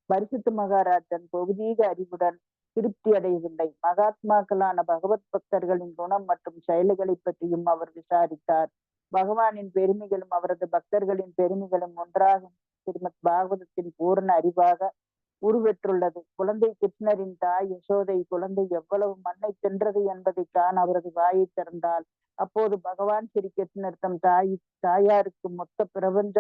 C: பரிசுத்த மகாராஜன் பௌதீக அறிவுடன் திருப்தி அடையவில்லை. மகாத்மாக்களான பகவத் பக்தர்களின் குணம் மற்றும் செயல்களை பற்றியும் அவர் விசாரித்தார். பகவானின் பெருமைகளும் அவரது பக்தர்களின் பெருமைகளும் ஒன்றாக ஸ்ரீமத் பாகவதத்தின் பூர்ண அறிவாக உருவெற்றுள்ளது. குழந்தை கிருஷ்ணரின் தாய் யசோதை குழந்தை எவ்வளவு மண்ணை தின்றது என்பதை காண அவரது வாயை திறந்தாள். அப்போது பகவான் ஸ்ரீ கிருஷ்ணர் தம் தாயாருக்கு மொத்த பிரபஞ்ச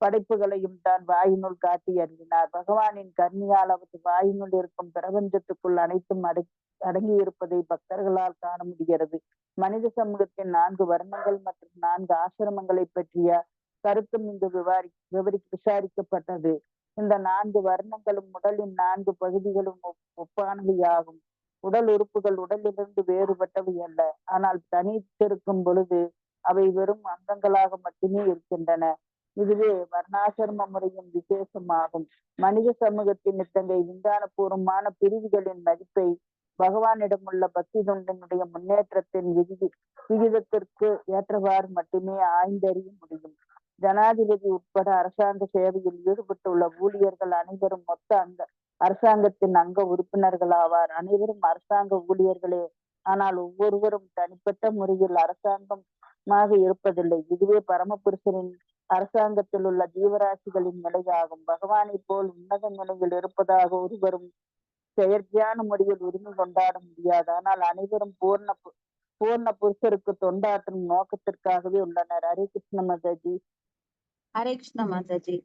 C: படைப்புகளையும் தான் வாயினுள் காட்டி அறிவினார். பகவானின் கர்ணியால் அவரது வாயினுள் இருக்கும் பிரபஞ்சத்துக்குள் அனைத்தும் அடங்கி இருப்பதை பக்தர்களால் காண முடிகிறது. மனித சமூகத்தின் 4 வர்ணங்கள் மற்றும் 4 ஆசிரமங்களை பற்றிய கருத்தும் இங்கு விசாரிக்கப்பட்டது. இந்த 4 வர்ணங்களும் உடலின் 4 பகுதிகளும் ஒப்பானவையாகும். உடல் உறுப்புகள் உடலிலிருந்து வேறுபட்டவை அல்ல, ஆனால் தனித்திருக்கும் பொழுது அவை வெறும் அங்கங்களாக மட்டுமே இருக்கின்றன. இதுவே வர்ணாசிரம முறையின் விசேஷமாகும். மனித சமூகத்தின் இத்தகைய விஞ்ஞானபூர்வமான பிரிவுகளின் மதிப்பை பகவானிடமுள்ள பக்தி தொண்டனுடைய முன்னேற்றத்தின் விகிதத்திற்கு ஏற்றவாறு மட்டுமே ஆய்ந்தறிய முடியும். ஜனாதிபதி உட்பட அரசாங்க சேவையில் ஈடுபட்டுள்ள ஊழியர்கள் அனைவரும் மொத்த அரசாங்கத்தின் அங்க உறுப்பினர்கள் ஆவார். அனைவரும் அரசாங்க ஊழியர்களே, ஆனால் ஒவ்வொருவரும் தனிப்பட்ட முறையில் அரசாங்கமாக இருப்பதில்லை. இதுவே பரமபுருஷரின் அரசாங்கத்தில் உள்ள ஜீவராசிகளின் நிலையாகும். பகவானை போல் உன்னத நிலையில் இருப்பதாக ஒருவரும் செயற்கையான முறையில் உரிமை கொண்டாட முடியாது. ஆனால் அனைவரும் பூர்ண புருஷருக்கு தொண்டாற்றும் நோக்கத்திற்காகவே உள்ளனர். ஹரே கிருஷ்ண மாதாஜி.
A: ஹரே கிருஷ்ண மாதாஜி.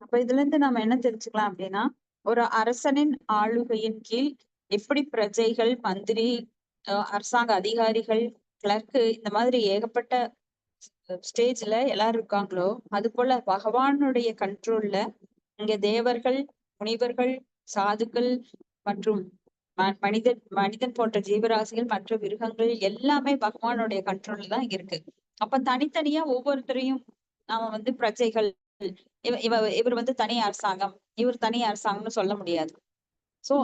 A: அப்ப இதுல இருந்து நாம என்ன தெரிஞ்சுக்கலாம் அப்படின்னா, ஒரு அரசனின் ஆளுகையின் கீழ் எப்படி பிரஜைகள், மந்திரி, அரசாங்க அதிகாரிகள், கிளர்க்கு, இந்த மாதிரி ஏகப்பட்ட ஸ்டேஜ்ல எல்லாரும் இருக்காங்களோ, அது போல பகவானுடைய கண்ட்ரோல்ல இங்க தேவர்கள், முனிவர்கள், சாதுக்கள் மற்றும் மனிதன் போன்ற ஜீவராசிகள், மற்ற மிருகங்கள் எல்லாமே பகவானுடைய கண்ட்ரோல்ல தான் இருக்கு. அப்ப தனித்தனியா ஒவ்வொருத்தரையும் நாம பிரஜைகள், இவர் தனி அரசாங்கம், இவர் தனி அரசாங்கம்னு சொல்ல முடியாது. சோ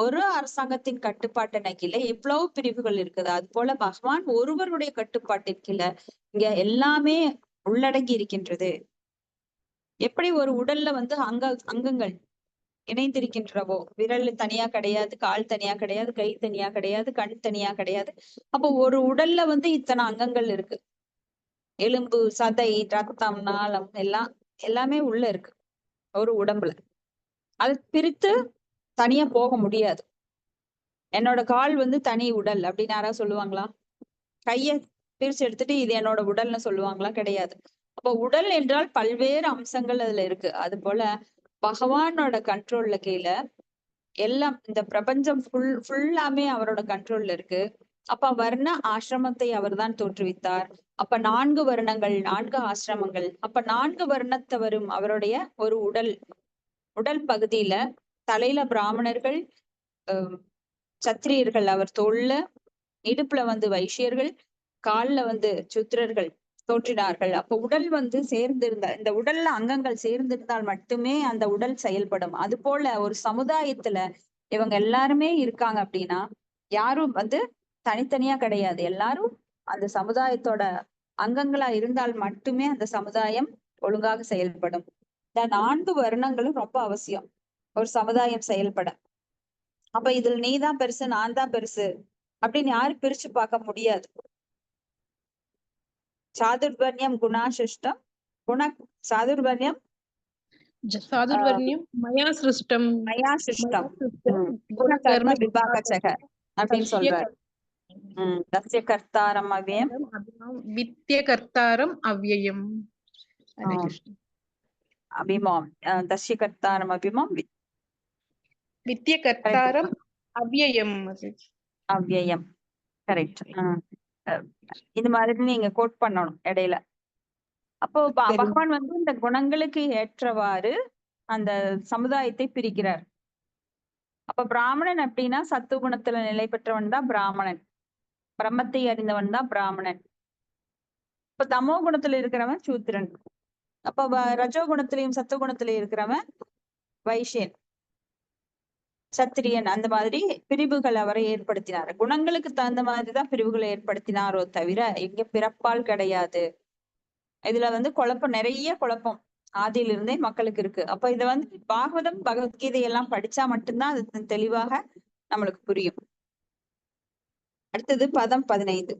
A: ஒரு அரசாங்கத்தின் கட்டுப்பாட்டின் கீழே எவ்வளவு பிரிவுகள் இருக்குது. அது போல பகவான் ஒருவருடைய கட்டுப்பாட்டின் கீழே இங்க எல்லாமே உள்ளடங்கி இருக்கின்றது. எப்படி ஒரு உடல்ல அங்கங்கள் இணைந்திருக்கின்றவோ, விரல் தனியா கிடையாது, கால் தனியா கிடையாது, கை தனியா கிடையாது, கண் தனியா கிடையாது. அப்போ ஒரு உடல்ல இத்தனை அங்கங்கள் இருக்கு. எலும்பு, சதை, ரத்தம், நாளம் எல்லாமே உள்ள இருக்கு ஒரு உடம்புல. அது பிரித்து தனியா போக முடியாது. என்னோட கால் தனி உடல் அப்படின்னு யாராவது சொல்லுவாங்களா? கைய பிரிச்சு எடுத்துட்டு இது என்னோட உடல்னு சொல்லுவாங்களா? கிடையாது. அப்ப உடல் என்றால் பல்வேறு அம்சங்கள் அதுல இருக்கு. அது போல பகவானோட கண்ட்ரோல்ல கீழே எல்லாம் இந்த பிரபஞ்சம் ஃபுல்லாமே அவரோட கண்ட்ரோல்ல இருக்கு. அப்ப வர்ண ஆசிரமத்தை அவர்தான் தோற்றுவித்தார். அப்ப 4 வருணங்கள், 4 ஆசிரமங்கள். அப்ப 4 வருணத்தவரும் அவருடைய ஒரு உடல் பகுதியில தலையில பிராமணர்கள், சத்திரியர்கள் அவர் தோல்ல, இடுப்புல வந்து வைசியர்கள், கால்ல வந்து சூத்திரர்கள் தோன்றினார்கள். அப்ப உடல் வந்து சேர்ந்திருந்த இந்த உடல்ல அங்கங்கள் சேர்ந்திருந்தால் மட்டுமே அந்த உடல் செயல்படும். அது போல ஒரு சமுதாயத்துல இவங்க எல்லாருமே இருக்காங்க அப்படின்னா யாரும் வந்து தனித்தனியா கிடையாது. எல்லாரும் அந்த சமுதாயத்தோட அங்கங்களா இருந்தால் மட்டுமே அந்த சமுதாயம் ஒழுங்காக செயல்படும். இந்த 4 வருணங்களும் ரொம்ப அவசியம் ஒரு சமுதாயம் செயல்பட. அப்ப இதுல நீதான் பெருசு, நான் தான் பெருசு அப்படின்னு யாரும் பிரிச்சு பார்க்க முடியாது. சாதுர்வர்ணியம் குணாசிஷ்டம் சாதுர்வர்ணியம்
D: சாதுர்வர்ணியம் மயா சிருஷ்டம்
A: மயா சிஷ்டம்
D: குணகர்ம
A: குணகர்ம விபாகச்சக அப்படின்னு சொல்றாரு. தஸ்ய கர்த்தாரம் அவ்யயம்
D: வித்ய கர்த்தாரம் அவ்யயம். ஹரே கிருஷ்ணா.
A: அபிமாம் தஸ்ய கர்த்தாரம் அபிமாம்
D: வித்ய கர்த்தாரம் அவ்யயம்.
A: அவ்யயம் கரெக்ட். இது மாதிரி நீங்க கோட் பண்ணணும் இடையில. அப்போ பகவான் வந்து இந்த குணங்களுக்கு ஏற்றவாறு அந்த சமுதாயத்தை பிரிக்கிறார். அப்ப பிராமணன் அப்படின்னா சத்து குணத்துல நிலை பெற்றவன் தான் பிராமணன், பிரம்மத்தை அறிந்தவன் தான் பிராமணன். இப்ப தமோ குணத்துல இருக்கிறவன் சூத்திரன். அப்ப ரஜோ குணத்திலையும் சத்து குணத்திலையும் இருக்கிறவன் வைசியன், சத்திரியன். அந்த மாதிரி பிரிவுகள் அவரை ஏற்படுத்தினார். குணங்களுக்கு தகுந்த மாதிரிதான் பிரிவுகளை ஏற்படுத்தினாரோ தவிர இங்க பிறப்பால் கிடையாது. இதுல வந்து குழப்பம், நிறைய குழப்பம் ஆதியிலிருந்தே மக்களுக்கு இருக்கு. அப்ப இத வந்து பாகவதம் பகவத்கீதை எல்லாம் படிச்சா மட்டும்தான் அது தெளிவாக நம்மளுக்கு புரியும். அடுத்தது பதம் 15.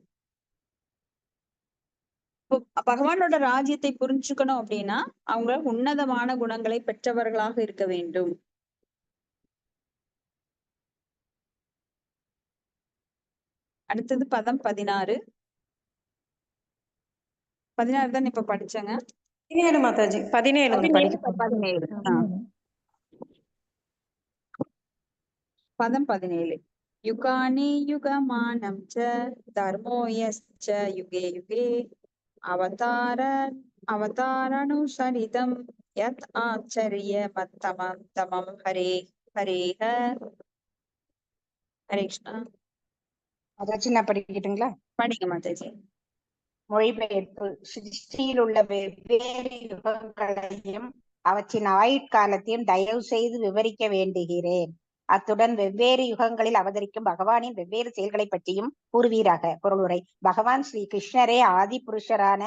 A: பகவானோட ராஜ்யத்தை புரிஞ்சுக்கணும் அப்படின்னா அவங்க உன்னதமான குணங்களை பெற்றவர்களாக இருக்க வேண்டும். அடுத்தது பதம் 16. 16 தான் இப்ப படிச்சங்க.
B: 17 மாதாஜி 17
A: பதம் 17. யுகானி யுகமானம் ச தர்மோயஸ்ச யுகே யுகே அவதாரனுசரிதம் யத் ஆச்சரிய மத்தமம் தமம் ஹரே ஹரேஹ. ஹரே கிருஷ்ணா.
E: அதாச்சும் நான் படிக்கட்டுங்களா?
A: படிங்க மாதாஜி.
E: மொழிபெயர்ப்பு. சிருஷ்டியில் உள்ள வெவ்வேறு யுகங்களையும் அவற்றின் ஆயுட்காலத்தையும் தயவு செய்து விவரிக்க வேண்டுகிறேன். அத்துடன் வெவ்வேறு யுகங்களில் அவதரிக்கும் பகவானின் வெவ்வேறு செயல்களை பற்றியும் கூறுவீராக. பொருளுரை. பகவான் ஸ்ரீ கிருஷ்ணரே ஆதி புருஷரான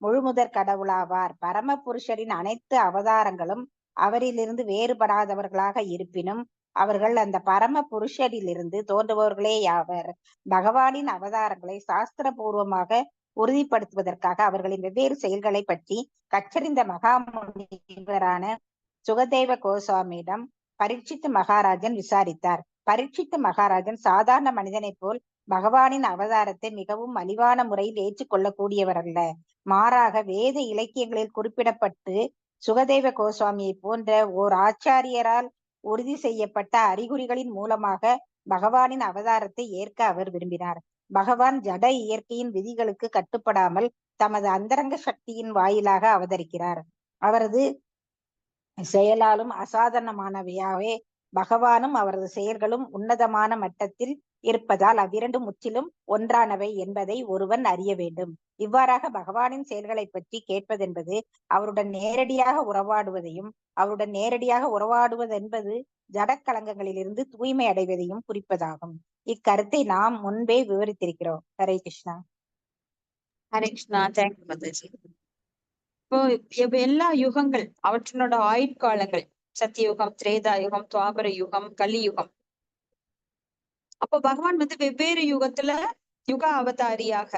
E: முழுமுதற் கடவுளாவார். பரம புருஷரின் அனைத்து அவதாரங்களும் அவரிலிருந்து வேறுபடாதவர்களாக இருப்பினும் அவர்கள் அந்த பரம புருஷரிலிருந்து தோன்றுபவர்களேயாவர். பகவானின் அவதாரங்களை சாஸ்திரபூர்வமாக உறுதிப்படுத்துவதற்காக அவர்களின் வெவ்வேறு செயல்களை பற்றி கற்றறிந்த மகாமுனிவரான சுகதேவ கோஸ்வாமியிடம் பரீட்சித்து மகாராஜன் விசாரித்தார். பரீட்சித்து மகாராஜன் சாதாரண மனிதனைப் போல் பகவானின் அவதாரத்தை மிகவும் மலிவான முறையில் ஏற்றுக்கொள்ளக்கூடியவர் அல்ல. மாறாக வேத இலக்கியங்களில் குறிப்பிடப்பட்டு சுகதேவ கோஸ்வாமியை போன்ற ஓர் ஆச்சாரியரால் உறுதி செய்யப்பட்ட அறிகுறிகளின் மூலமாக பகவானின் அவதாரத்தை ஏற்க அவர் விரும்பினார். பகவான் ஜட இயற்கையின் விதிகளுக்கு கட்டுப்படாமல் தமது அந்தரங்க சக்தியின் வாயிலாக அவதரிக்கிறார். அவரது செயலாலும் அசாதாரணமானவையாவே பகவானும் அவரது செயல்களும் உன்னதமான மட்டத்தில் இருப்பதால் அவ்விரண்டும் முற்றிலும் ஒன்றானவை என்பதை ஒருவன் அறிய வேண்டும். இவ்வாறாக பகவானின் செயல்களை பற்றி கேட்பதென்பது அவருடன் நேரடியாக உறவாடுவதையும் அவருடன் நேரடியாக உறவாடுவதென்பது ஜடக்கலங்கங்களிலிருந்து தூய்மை அடைவதையும் குறிப்பதாகும். இக்கருத்தை நாம் முன்பே விவரித்திருக்கிறோம். ஹரே கிருஷ்ணா.
A: ஹரே கிருஷ்ணா. தேங்க்யூ மாதாஜி. இப்போ எல்லா யுகங்கள் அவற்றினோட ஆயுட்காலங்கள் சத்தியுகம், திரேதா யுகம், துவாபர யுகம், கலியுகம். அப்போ பகவான் வந்து வெவ்வேறு யுகத்துல யுக அவதாரியாக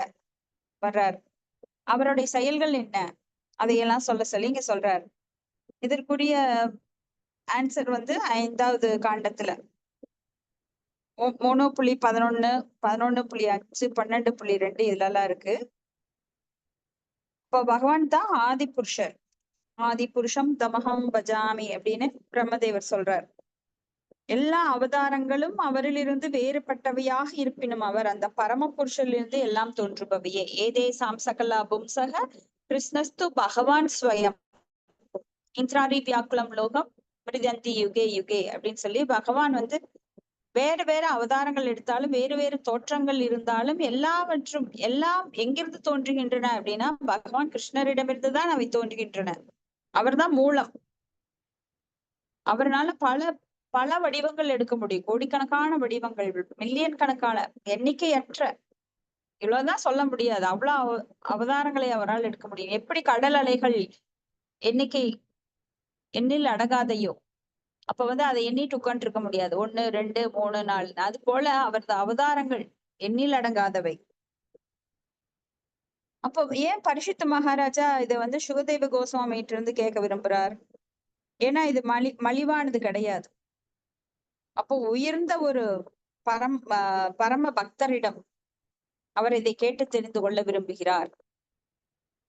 A: வர்றார். அவருடைய செயல்கள் என்ன அதையெல்லாம் சொல்லி இங்க சொல்றாரு. இதற்குரிய ஆன்சர் வந்து 5வது காண்டத்துல 3.11, 11.5, 12.2 இதுல எல்லாம் இருக்கு. இப்போ பகவான் தான் ஆதி புருஷர். ஆதி புருஷம் தமகம் பஜாமி அப்படின்னு பிரம்மதேவர் சொல்றார். எல்லா அவதாரங்களும் அவரிலிருந்து வேறுபட்டவையாக இருப்பினும் அவர் அந்த பரம புருஷரிலிருந்து எல்லாம் தோன்றுபவையே. ஏதே சாம்சகலா பும்சக கிருஷ்ணஸ்து பகவான் ஸ்வயம் இந்திராரி வியாக்குலம் லோகம் மிருதந்தி யுகே யுகே அப்படின்னு சொல்லி பகவான் வந்து வேறு வேறு அவதாரங்கள் எடுத்தாலும் வேறு வேறு தோற்றங்கள் இருந்தாலும் எல்லாவற்றும் எல்லாம் எங்கிருந்து தோன்றுகின்றன அப்படின்னா பகவான் கிருஷ்ணரிடமிருந்துதான் அவை தோன்றுகின்றன. அவர்தான் மூலம். அவர்னால பல பல வடிவங்கள் எடுக்க முடியும். கோடிக்கணக்கான வடிவங்கள், மில்லியன் கணக்கான, எண்ணிக்கையற்ற, இவ்வளவுதான் சொல்ல முடியாது. அவ்வளவு அவதாரங்களை அவரால் எடுக்க முடியும். எப்படி கடல் அலைகள் எண்ணிக்கை எண்ணில் அடங்காதையோ அப்ப வந்து அதை எண்ணிட்டு உட்கார்ந்து இருக்க முடியாது. 1 2 3 4 அது போல அவரது அவதாரங்கள் எண்ணில் அடங்காதவை. அப்போ ஏன் பரிசுத்த மகாராஜா இதை வந்து சுகதேவ கோஸ்வாமிகிட்ட இருந்து கேட்க விரும்புறார்? ஏன்னா இது மலிவானது கிடையாது. அப்போ உயர்ந்த ஒரு பரம பக்தரிடம் அவர் இதை கேட்டு தெரிந்து கொள்ள விரும்புகிறார்.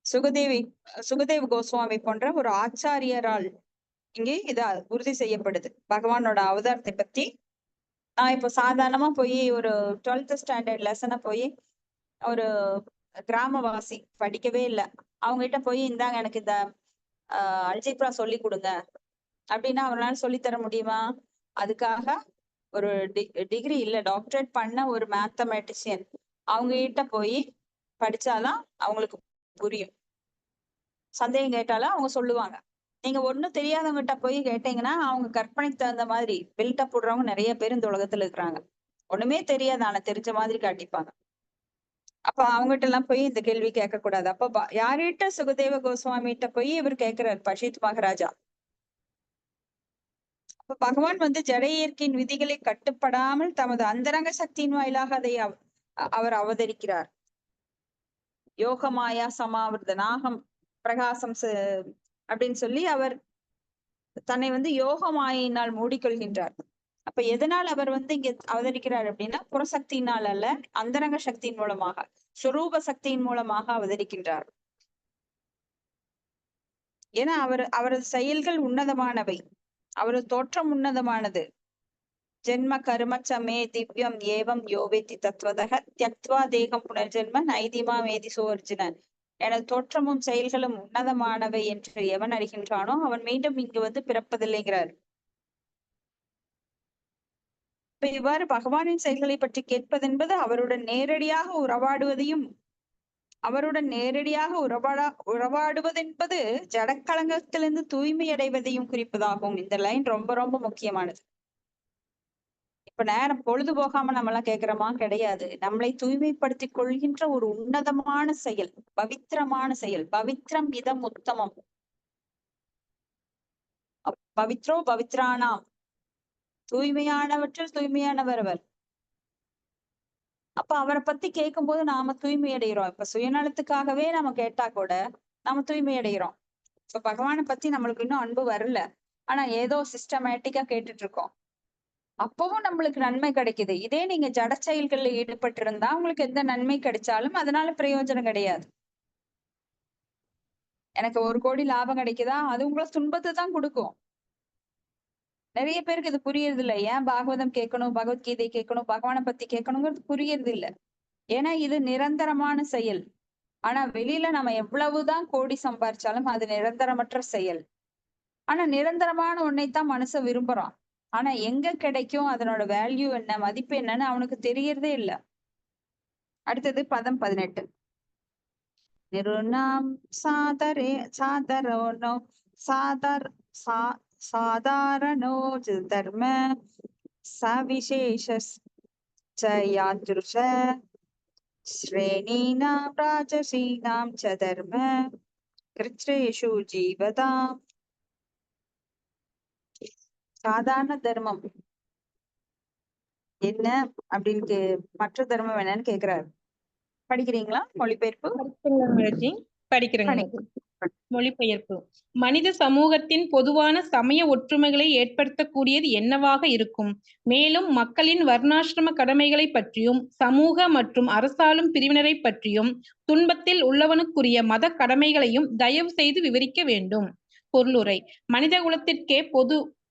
A: சுகதேவ கோஸ்வாமி போன்ற ஒரு ஆச்சாரியரால் இங்கே இது உறுதி செய்யப்படுது. பகவானோட அவதாரத்தை பத்தி நான் இப்போ சாதாரணமா போய் ஒரு 12th ஸ்டாண்டர்ட் லெசனை போய் ஒரு கிராமவாசி படிக்கவே இல்லை அவங்க கிட்ட போய் இந்தாங்க எனக்கு இந்த அல்ஜிப்ரா சொல்லி கொடுங்க அப்படின்னா அவரால் சொல்லித்தர முடியுமா? அதுக்காக ஒரு டிகிரி இல்ல டாக்டரேட் பண்ண ஒரு மேத்தமெட்டிஷியன் அவங்க கிட்ட போய் படிச்சாதான் அவங்களுக்கு புரியும். சந்தேகம் கேட்டாலும் அவங்க சொல்லுவாங்க. நீங்க ஒண்ணும் தெரியாதவங்கிட்ட போய் கேட்டீங்கன்னா அவங்க கற்பனைக்கு தகுந்த மாதிரி பில்டப் போடுறவங்க நிறைய பேர் இந்த உலகத்துல இருக்கிறாங்க. ஒண்ணுமே தெரியாது ஆனா தெரிஞ்ச மாதிரி காட்டிப்பாங்க. அப்ப அவங்ககிட்ட எல்லாம் போய் இந்த கேள்வி கேட்க கூடாது. அப்ப யார்கிட்ட சுகதேவ கோஸ்வாமிகிட்ட போய் இவர் கேட்கிறார் பரிசுத்த மகாராஜா. அப்ப பகவான் வந்து ஜட இயற்கையின் விதிகளை கட்டுப்படாமல் தமது அந்தரங்க சக்தியின் வாயிலாக அதை அவர் அவதரிக்கிறார். யோகமாயா சமாவிரத நாகம் பிரகாசம் அப்படின்னு சொல்லி அவர் தன்னை வந்து யோக மாயினால் மூடிக்கொள்கின்றார். அப்ப எதனால் அவர் வந்து இங்க அவதரிக்கிறார் அப்படின்னா புறசக்தியினால் அல்ல, அந்தரங்க சக்தியின் மூலமாக, சுரூப சக்தியின் மூலமாக அவதரிக்கின்றார். ஏன்னா அவரது செயல்கள் உன்னதமானவை, அவரது தோற்றம் உன்னதமானது. ஜென்ம கருமச்சமே திவ்யம் ஏவம் யோவேத்தி தத்வதக தியக்த்வா தேகம் புனர்ஜென்ம நைதிமா மேதி சோர்ஜுனன். எனது தோற்றமும் செயல்களும் உன்னதமானவை என்று எவன் அறிகின்றானோ அவன் மீண்டும் இங்கு வந்து பிறப்பதில்லைங்கிறார். இப்ப இவ்வாறு பகவானின் செயல்களை பற்றி கேட்பதென்பது அவருடன் நேரடியாக உறவாடுவதையும் உறவாடுவதென்பது ஜடக்கலங்கத்திலிருந்து தூய்மை அடைவதையும் குறிப்பதாகும். இந்த லைன் ரொம்ப ரொம்ப முக்கியமானது. இப்ப நேரம் பொழுது போகாம நம்ம எல்லாம் கேட்கிறோமா? கிடையாது. நம்மளை தூய்மைப்படுத்திக் கொள்கின்ற ஒரு உன்னதமான செயல், பவித்திரமான செயல். பவித்ரம் இதம் உத்தமம். பவித்ரோ பவித்ரானாம், தூய்மையானவற்றில் தூய்மையானவர் அவர். அப்ப அவரை பத்தி கேட்கும் போது நாம தூய்மை அடைகிறோம். இப்ப சுயநலத்துக்காகவே நம்ம கேட்டா கூட நாம தூய்மை அடைகிறோம். இப்ப பகவானை பத்தி நம்மளுக்கு இன்னும் அன்பு வரல, ஆனா ஏதோ சிஸ்டமேட்டிக்கா கேட்டுட்டு இருக்கோம். அப்பவும் நம்மளுக்கு நன்மை கிடைக்குது. இதே நீங்க ஜட செயல்கள்ல ஈடுபட்டு இருந்தா உங்களுக்கு எந்த நன்மை கிடைச்சாலும் அதனால பிரயோஜனம் கிடையாது. எனக்கு 1 கோடி லாபம் கிடைக்குதா, அது உங்களுக்கு துன்பத்தை தான் கொடுக்கும். நிறைய பேருக்கு இது புரியறது இல்லை. ஏன் பாகவதம் கேட்கணும், பகவத்கீதை கேட்கணும், பகவானை பத்தி கேட்கணுங்கிறது புரியறது இல்லை. ஏன்னா இது நிரந்தரமான செயல். ஆனா வெளியில நம்ம எவ்வளவுதான் கோடி சம்பாரிச்சாலும் அது நிரந்தரமற்ற செயல். ஆனா நிரந்தரமான ஒன்னைத்தான் மனுஷன் விரும்புறான். ஆனா எங்க கிடைக்கும், அதனோட வேல்யூ என்ன, மதிப்பு என்னன்னு அவனுக்கு தெரியறதே இல்லை. அடுத்தது பதம் 18. நிருணாம் சாதாரணோ சாதாரணோ தர்ம சவிசேஷ யாத்ருஷ ஸ்ரேணீனாம் ராஜசீனாம் ச தர்ம கிருத்ரேஷு ஜீவதாம். சாதாரண தர்மம் என்ன அப்படின்னு மற்ற தர்மம் என்னன்னு கேக்குறாரு. படிக்கிறீங்களா? மொழிபெயர்ப்பு
D: படிக்கிறேங்க. மொழிபெயர்ப்பு. மனித சமூகத்தின் பொதுவான சமய ஒற்றுமைகளை ஏற்படுத்தக்கூடியது என்னவாக இருக்கும்? மேலும் மக்களின் வர்ணாசிரம கடமைகளை பற்றியும் சமூக மற்றும் அரசாளும் பிரிவினரை பற்றியும் துன்பத்தில் உள்ளவனுக்குரிய மத கடமைகளையும் தயவு செய்து விவரிக்க வேண்டும். பொருளுரை. மனித குலத்திற்கே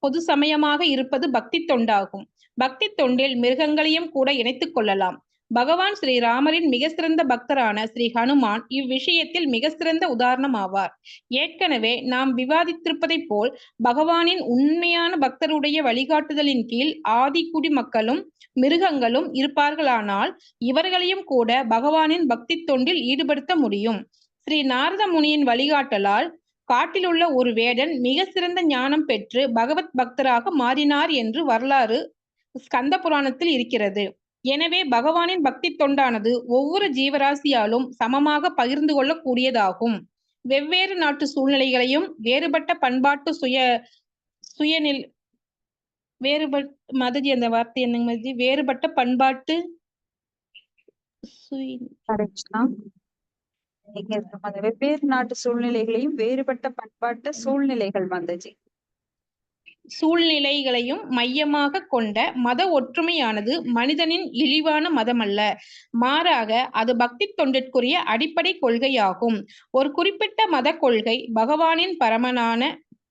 D: பொது சமயமாக இருப்பது பக்தி தொண்டாகும். பக்தி தொண்டில் மிருகங்களையும் கூட இணைத்துக் கொள்ளலாம். பகவான் ஸ்ரீ ராமரின் மிக சிறந்த பக்தரான ஸ்ரீ ஹனுமான் இவ்விஷயத்தில் மிக சிறந்த உதாரணம் ஆவார். ஏற்கனவே நாம் விவாதித்திருப்பதைப் போல் பகவானின் உண்மையான பக்தருடைய வழிகாட்டுதலின் கீழ் ஆதி குடிமக்களும் மிருகங்களும் இருப்பார்களானால் இவர்களையும் கூட பகவானின் பக்தி தொண்டில் ஈடுபடுத்த முடியும். ஸ்ரீ நாரத முனியின் வழிகாட்டலால் காட்டிலுள்ள ஒரு வேடன் மிக சிறந்த ஞானம் பெற்று பகவத் பக்தராக மாறினார் என்று வரலாறு ஸ்கந்த புராணத்தில் இருக்கிறது. எனவே பகவானின் பக்தி தொண்டானது ஒவ்வொரு ஜீவராசியாலும் சமமாக பகிர்ந்து கொள்ளக்கூடியதாகும். வெவ்வேறு நாட்டு சூழ்நிலைகளையும் வேறுபட்ட பண்பாட்டு சுயநில் மதஜி அந்த வார்த்தை என்னங்க மதஜி? வேறுபட்ட பண்பாட்டு
A: வெவ்வேறு நாட்டு சூழ்நிலைகளையும் வேறுபட்ட பண்பாட்டு சூழ்நிலைகள் மதஜி
D: சூழ்நிலைகளையும் மையமாக கொண்ட மத ஒற்றுமையானது மனிதனின் இழிவான மதமல்ல, மாறாக அது பக்தி தொண்டிற்குரிய அடிப்படை கொள்கையாகும். ஒரு குறிப்பிட்ட மத கொள்கை பகவானின்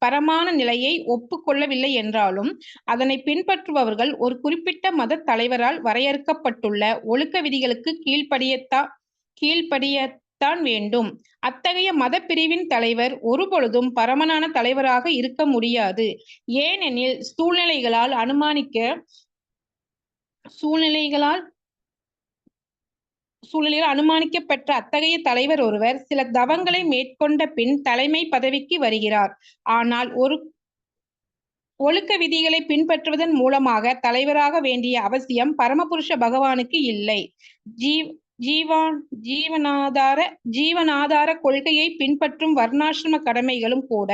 D: பரமான நிலையை ஒப்புக்கொள்ளவில்லை என்றாலும் அதனை பின்பற்றுபவர்கள் ஒரு குறிப்பிட்ட மத தலைவரால் வரையறுக்கப்பட்டுள்ள ஒழுக்க விதிகளுக்கு கீழ்ப்படியத்தான் வேண்டும். அத்தகைய மத பிரிவின் தலைவர் ஒருபொழுதும் பரமனான தலைவராக இருக்க முடியாது. ஏனெனில் சூழ்நிலைகளால் அனுமானிக்கப்பட்ட அத்தகைய தலைவர் ஒருவர் சில தவங்களை மேற்கொண்ட பின் தலைமை பதவிக்கு வருகிறார். ஆனால் ஒரு ஒழுக்க விதிகளை பின்பற்றுவதன் மூலமாக தலைவராக வேண்டிய அவசியம் பரமபுருஷ பகவானுக்கு இல்லை. ஜீவனாதார கொள்கையை பின்பற்றும் வர்ணாசிரம கடமைகளும் கூட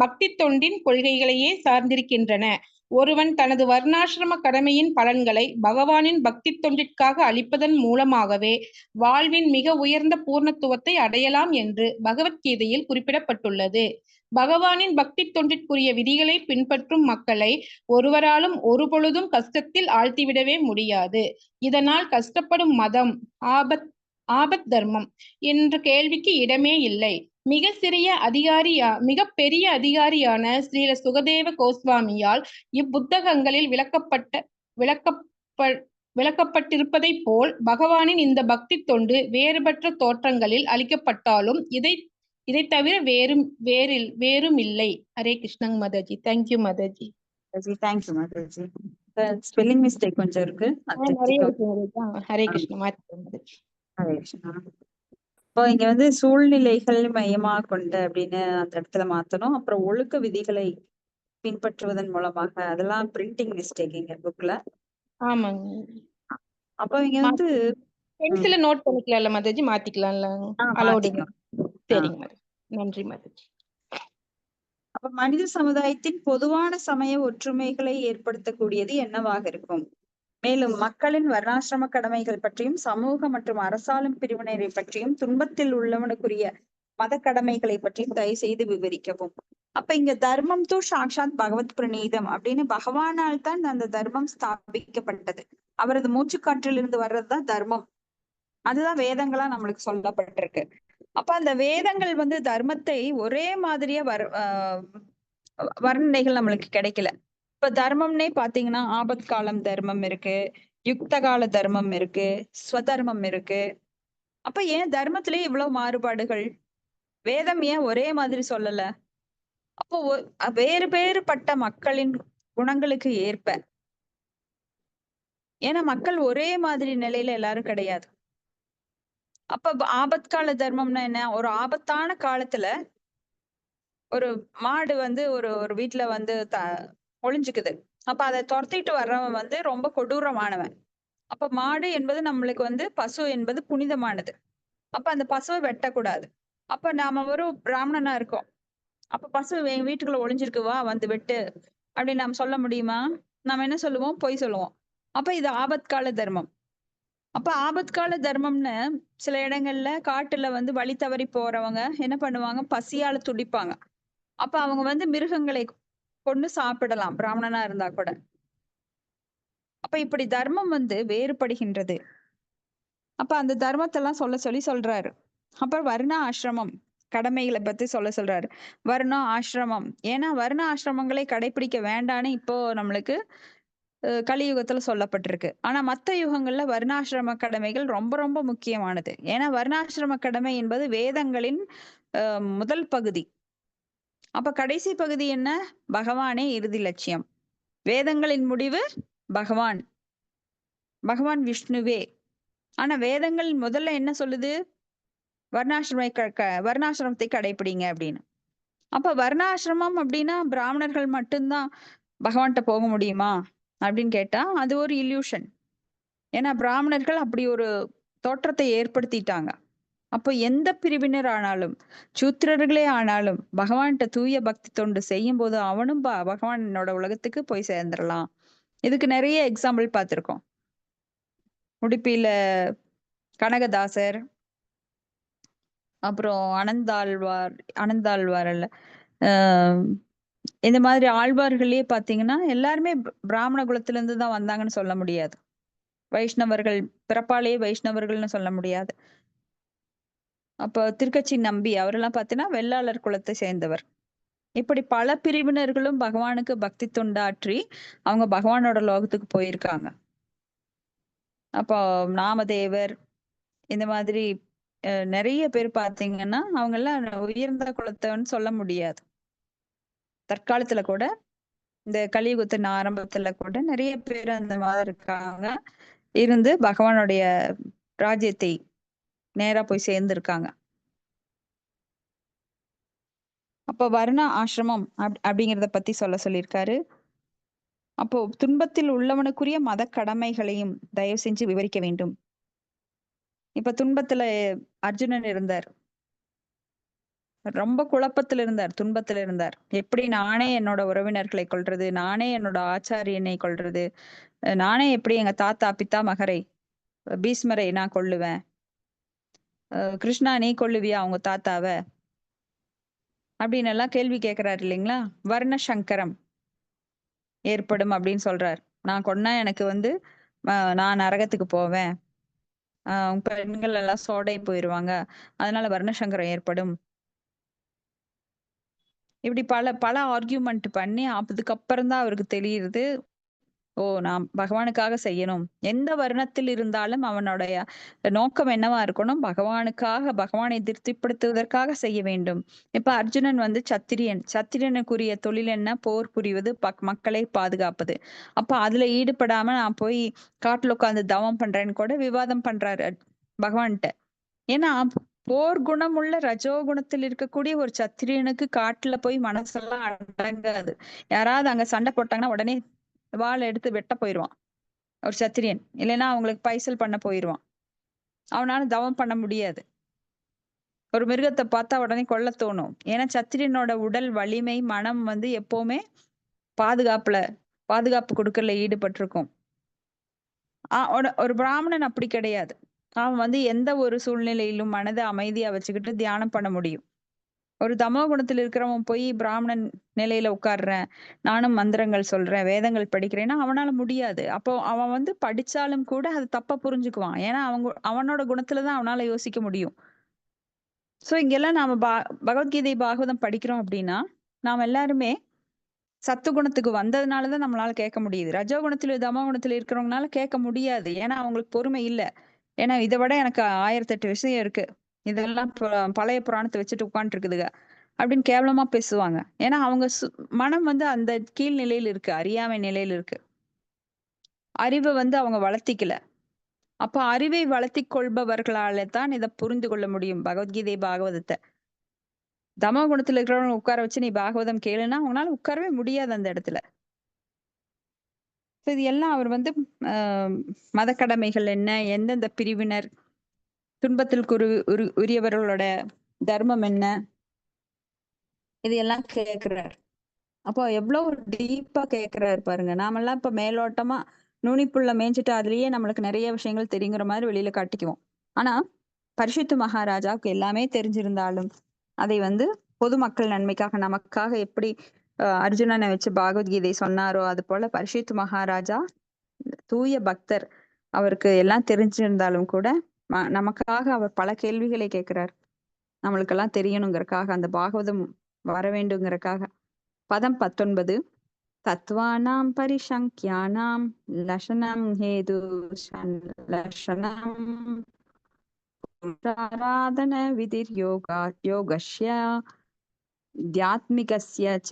D: பக்தி தொண்டின் கொள்கைகளையே சார்ந்திருக்கின்றன. ஒருவன் தனது வர்ணாசிரம கடமையின் பலன்களை பகவானின் பக்தி தொண்டிற்காக அளிப்பதன் மூலமாகவே வாழ்வின் மிக உயர்ந்த பூர்ணத்துவத்தை அடையலாம் என்று பகவத்கீதையில் குறிப்பிடப்பட்டுள்ளது. பகவானின் பக்தி தொண்டிற்குரிய விதிகளை பின்பற்றும் மக்களை ஒருவராலும் ஒருபொழுதும் கஷ்டத்தில் ஆழ்த்திவிடவே முடியாது. இதனால் கஷ்டப்படும் மதம் ஆபத் தர்மம் என்ற கேள்விக்கு இடமே இல்லை. மிக பெரிய அதிகாரியான ஸ்ரீல சுகதேவ கோஸ்வாமியால் இப்புத்தகங்களில் விளக்கப்பட்டிருப்பதை போல் பகவானின் இந்த பக்தி தொண்டு வேறுபட்ட தோற்றங்களில் அளிக்கப்பட்டாலும் இதை தவிர வேறும் இல்லை. Hare Krishna mataji. Thank you mataji.
A: Thank you mataji. Spelling mistake கொஞ்சம் இருக்கு.
D: ஹரே கிருஷ்ணா.
A: ஹரே கிருஷ்ணா. இப்போ இங்க வந்து சூழ்நிலைகள் மையமாக கொண்ட அப்படின்னு அந்த இடத்துல மாத்தணும். அப்புறம் ஒழுக்க விதிகளை பின்பற்றுவதன் மூலமாக, அதெல்லாம் பிரிண்டிங் மிஸ்டேக் இங்க புக்ல.
D: ஆமாங்க.
A: அப்போ இங்க வந்து
D: பென்சில நோட் பண்ணிக்கலாம்ல மதஜி? மாத்திக்கலாம்ல? அலோடுங்க. சரிங்க மதஜி. நன்றி மதஜி.
A: அப்ப மனித சமுதாயத்தின் பொதுவான சமய ஒற்றுமைகளை ஏற்படுத்தக்கூடியது என்னவாக இருக்கும்? மேலும் மக்களின் வர்ணாசிரம கடமைகள் பற்றியும் சமூக மற்றும் அரசாளும் பிரிவினரை பற்றியும் துன்பத்தில் உள்ளவனுக்குரிய மத கடமைகளை பற்றியும் தயவு செய்து விவரிக்கவும். அப்ப இங்க தர்மம் தூ சாக்ஷாத் பகவத் பிரணீதம் அப்படின்னு பகவானால் தான் அந்த தர்மம் ஸ்தாபிக்கப்பட்டது. அவரது மூச்சுக்காற்றிலிருந்து வர்றதுதான் தர்மம். அதுதான் வேதங்களா நம்மளுக்கு சொல்லப்பட்டிருக்கு. அப்ப அந்த வேதங்கள் வந்து தர்மத்தை ஒரே மாதிரியா வர்ணனைகள் நம்மளுக்கு கிடைக்கல. இப்ப தர்மம்னே பாத்தீங்கன்னா ஆபத்காலம் தர்மம் இருக்கு, யுக்த கால தர்மம் இருக்கு, ஸ்வதர்மம் இருக்கு. அப்ப ஏன் தர்மத்திலே இவ்வளவு மாறுபாடுகள்? வேதம் ஏன் ஒரே மாதிரி சொல்லல? அப்போ வேறுபட்ட மக்களின் குணங்களுக்கு ஏற்ப, ஏன்னா மக்கள் ஒரே மாதிரி நிலையில எல்லாரும் கிடையாது. அப்ப ஆபத்கால தர்மம்னா என்ன? ஒரு ஆபத்தான காலத்துல ஒரு மாடு வந்து ஒரு வீட்டுல வந்து ஒளிஞ்சுக்குது. அப்ப அதை துரத்திட்டு வர்றவன் வந்து ரொம்ப கொடூரமானவன். அப்ப மாடு என்பது நம்மளுக்கு வந்து பசு என்பது புனிதமானது. அப்ப அந்த பசுவை வெட்டக்கூடாது. அப்ப நாம ஒரு பிராமணனா இருக்கோம். அப்ப பசு எங்க வீட்டுக்குள்ள ஒளிஞ்சிருக்கு, வா வந்து வெட்டு அப்படின்னு நாம சொல்ல முடியுமா? நாம என்ன சொல்லுவோம்? பொய் சொல்லுவோம். அப்ப இது ஆபத்கால தர்மம். அப்ப ஆபத்கால தர்மம்னு சில இடங்கள்ல காட்டுல வந்து வழி தவறி போறவங்க என்ன பண்ணுவாங்க, பசியால துடிப்பாங்க. அப்ப அவங்க வந்து மிருகங்களை கொண்டு சாப்பிடலாம், பிராமணனா இருந்தா கூட. அப்ப இப்படி தர்மம் வந்து வேறுபடுகின்றது. அப்ப அந்த தர்மத்தெல்லாம் சொல்லி சொல்றாரு. அப்புறம் வர்ண ஆசிரமம் கடமைகளை பத்தி சொல்றாரு. வர்ணம் ஆசிரமம், ஏன்னா வர்ண ஆசிரமங்களை கடைபிடிக்க வேண்டான்னு இப்போ நம்மளுக்கு கலியுகத்துல சொல்லப்பட்டிருக்கு. ஆனா மத்த யுகங்கள்ல வர்ணாசிரம கடமைகள் ரொம்ப ரொம்ப முக்கியமானது. ஏன்னா வர்ணாசிரம கடமை என்பது வேதங்களின் முதல் பகுதி. அப்ப கடைசி பகுதி என்ன? பகவானே இறுதி லட்சியம். வேதங்களின் முடிவு பகவான் விஷ்ணுவே. ஆனா வேதங்கள் முதல்ல என்ன சொல்லுது? வர்ணாசிரமத்தை கடைபிடிங்க அப்படின்னு. அப்ப வர்ணாசிரமம் அப்படின்னா பிராமணர்கள் மட்டும்தான் பகவான்கிட்ட போக முடியுமா அப்படின்னு கேட்டா அது ஒரு இல்யூஷன். ஏன்னா பிராமணர்கள் அப்படி ஒரு தோற்றத்தை ஏற்படுத்திட்டாங்க. அப்போ எந்த பிரிவினர் ஆனாலும், சூத்திரர்களே ஆனாலும் பகவான்கிட்ட தூய பக்தி தொண்டு செய்யும் போது அவனும் பகவானோட உலகத்துக்கு போய் சேர்ந்துடலாம். இதுக்கு நிறைய எக்ஸாம்பிள் பார்த்திருக்கோம். உடுப்பியில கனகதாசர், அப்புறம் அனந்தாழ்வார் அல்ல, இந்த மாதிரி ஆழ்வார்களே பாத்தீங்கன்னா எல்லாருமே பிராமண குலத்துல இருந்து தான் வந்தாங்கன்னு சொல்ல முடியாது. வைஷ்ணவர்கள் பிறப்பாலேயே வைஷ்ணவர்கள்னு சொல்ல முடியாது. அப்ப திருக்கச்சி நம்பி அவரெல்லாம் பார்த்தீங்கன்னா வெள்ளாளர் குலத்தை சேர்ந்தவர். இப்படி பல பிரிவினர்களும் பகவானுக்கு பக்தி தொண்டாற்றி அவங்க பகவானோட லோகத்துக்கு போயிருக்காங்க. அப்போ நாமதேவர் இந்த மாதிரி நிறைய பேர் பார்த்தீங்கன்னா அவங்க எல்லாம் உயர்ந்த குலத்தைன்னு சொல்ல முடியாது. தற்காலத்துல கூட இந்த கலியுகத்தின் ஆரம்பத்துல கூட நிறைய பேர் அந்த மாதிரி இருக்காங்க, இருந்து பகவானுடைய ராஜ்யத்தை நேரா போய் சேர்ந்திருக்காங்க. அப்போ வர்ண ஆசிரமம் அப்படிங்கிறத பத்தி சொல்லியிருக்காரு. அப்போ துன்பத்தில் உள்ளவனுக்குரிய மத கடமைகளையும் தயவு செஞ்சு விவரிக்க வேண்டும். இப்ப துன்பத்துல அர்ஜுனன் இருந்தார், ரொம்ப குழப்பத்துல இருந்தார், துன்பத்துல இருந்தார். எப்படி நானே என்னோட உறவினர்களை கொல்றது, நானே என்னோட ஆச்சாரியனை கொல்றது, நானே எப்படி எங்க தாத்தா பித்தாமகரை பீஷ்மரை நான் கொல்லுவேன், கிருஷ்ணா நீ கொல்லுவியா அவங்க தாத்தாவ அப்படின்னு எல்லாம் கேள்வி கேட்கிறாரு இல்லைங்களா. வர்ண சங்கரம் ஏற்படும் அப்படின்னு சொல்றார். நான் கொன்னா எனக்கு வந்து நான் நரகத்துக்கு போவேன், பெண்கள் எல்லாம் சோடை போயிருவாங்க, அதனால வர்ணசங்கரம் ஏற்படும். இப்படி பல பல ஆர்கியூமெண்ட் பண்ணி அதுக்கப்புறம் தான் அவருக்கு தெரியுது, ஓ நான் பகவானுக்காக செய்யணும். எந்த வர்ணத்தில் இருந்தாலும் அவனுடைய நோக்கம் என்னவா இருக்கணும், பகவானை திருப்திப்படுத்துவதற்காக செய்ய வேண்டும். இப்ப அர்ஜுனன் வந்து சத்திரியனுக்குரிய தொழில் என்ன? போர் புரிவது, மக்களை பாதுகாப்பது. அப்ப அதுல ஈடுபடாம நான் போய் காட்டுல உட்கார்ந்து தவம் பண்றேன்னு கூட விவாதம் பண்றாரு பகவான்கிட்ட. ஏன்னா போர் குணம் உள்ள ரஜோகுணத்தில் இருக்கக்கூடிய ஒரு சத்திரியனுக்கு காட்டுல போய் மனசெல்லாம் அடங்காது. யாராவது அங்க சண்டை போட்டாங்கன்னா உடனே வாள் எடுத்து வெட்ட போயிடுவான் ஒரு சத்திரியன். இல்லைன்னா அவங்களுக்கு பைசல் பண்ண போயிடுவான். அவனால தவம் பண்ண முடியாது. ஒரு மிருகத்தை பார்த்தா உடனே கொல்ல தோணும். ஏன்னா சத்திரியனோட உடல் வலிமை, மனம் வந்து எப்பவுமே பாதுகாப்பு கொடுக்கறதுல ஈடுபட்டிருக்கும். ஒரு பிராமணன் அப்படி கிடையாது. அவன் வந்து எந்த ஒரு சூழ்நிலையிலும் மனதை அமைதியா வச்சுக்கிட்டு தியானம் பண்ண முடியும். ஒரு தமோ குணத்தில் இருக்கிறவன் போய் பிராமணன் நிலையில உட்கார்றேன், நானும் மந்திரங்கள் சொல்றேன், வேதங்கள் படிக்கிறேன்னா அவனால முடியாது. அப்போ அவன் வந்து படிச்சாலும் கூட அது தப்பா புரிஞ்சுக்குவான். ஏன்னா அவனோட குணத்துலதான் அவனால யோசிக்க முடியும். சோ இங்கெல்லாம் நாம பகவத்கீதை பாகவதம் படிக்கிறோம் அப்படின்னா நாம எல்லாருமே சத்துகுணத்துக்கு வந்ததுனாலதான் நம்மளால கேட்க முடியுது. ரஜோகுணத்துல தமோ குணத்துல இருக்கிறவங்களால கேட்க முடியாது. ஏன்னா அவங்களுக்கு பொறுமை இல்லை. ஏன்னா இதை விட எனக்கு 1008 விஷயம் இருக்கு, இதெல்லாம் பழைய புராணத்தை வச்சுட்டு உட்காந்துட்டு இருக்குதுங்க அப்படின்னு கேவலமா பேசுவாங்க. ஏன்னா அவங்க மனம் வந்து அந்த கீழ் நிலையில இருக்கு, அறியாமை நிலையில இருக்கு. அறிவை வந்து அவங்க வளர்த்திக்கல. அப்ப அறிவை வளர்த்தி கொள்பவர்களால தான் இதை புரிந்து கொள்ள முடியும் பகவத்கீதை பாகவதத்தை. தமோ குணத்துல இருக்கிறவங்க உட்கார வச்சு நீ பாகவதம் கேளுன்னா அவங்களால உட்காரவே முடியாது அந்த இடத்துல. இது எல்லாம் அவர் வந்து மத கடமைகள் என்ன, எந்தெந்த பிரிவினர், துன்பத்திற்கு உரியவர்களோட தர்மம் என்ன, இது எல்லாம் கேட்கிறார். அப்போ எவ்வளவு டீப்பா கேட்கிறாரு பாருங்க. நாமெல்லாம் இப்ப மேலோட்டமா நுனிப்புள்ள மேய்ஞ்சிட்டு அதுலயே நம்மளுக்கு நிறைய விஷயங்கள் தெரியுங்கிற மாதிரி வெளியில காட்டிக்குவோம். ஆனா பரிசுத்த மகாராஜாவுக்கு எல்லாமே தெரிஞ்சிருந்தாலும் அதை பொதுமக்கள் நன்மைக்காக நமக்காக எப்படி அர்ஜுனனை வச்சு பகவத்கீதை சொன்னாரோ அது போல பரிசுத்த மகாராஜா தூய பக்தர். அவருக்கு எல்லாம் தெரிஞ்சிருந்தாலும் கூட நமக்காக அவர் பல கேள்விகளை கேட்கிறார். நம்மளுக்கெல்லாம் தெரியணுங்கிறக்காக, அந்த பாகவதம் வர வேண்டுங்கிறக்காக. பதம் 19. தத்வானாம் பரிசங்கியானாம் லஷனம் ஹேது லஷனம் ஆராதன விதிர் யோகஸ்ய தியாத்மிகஸ்ய ச.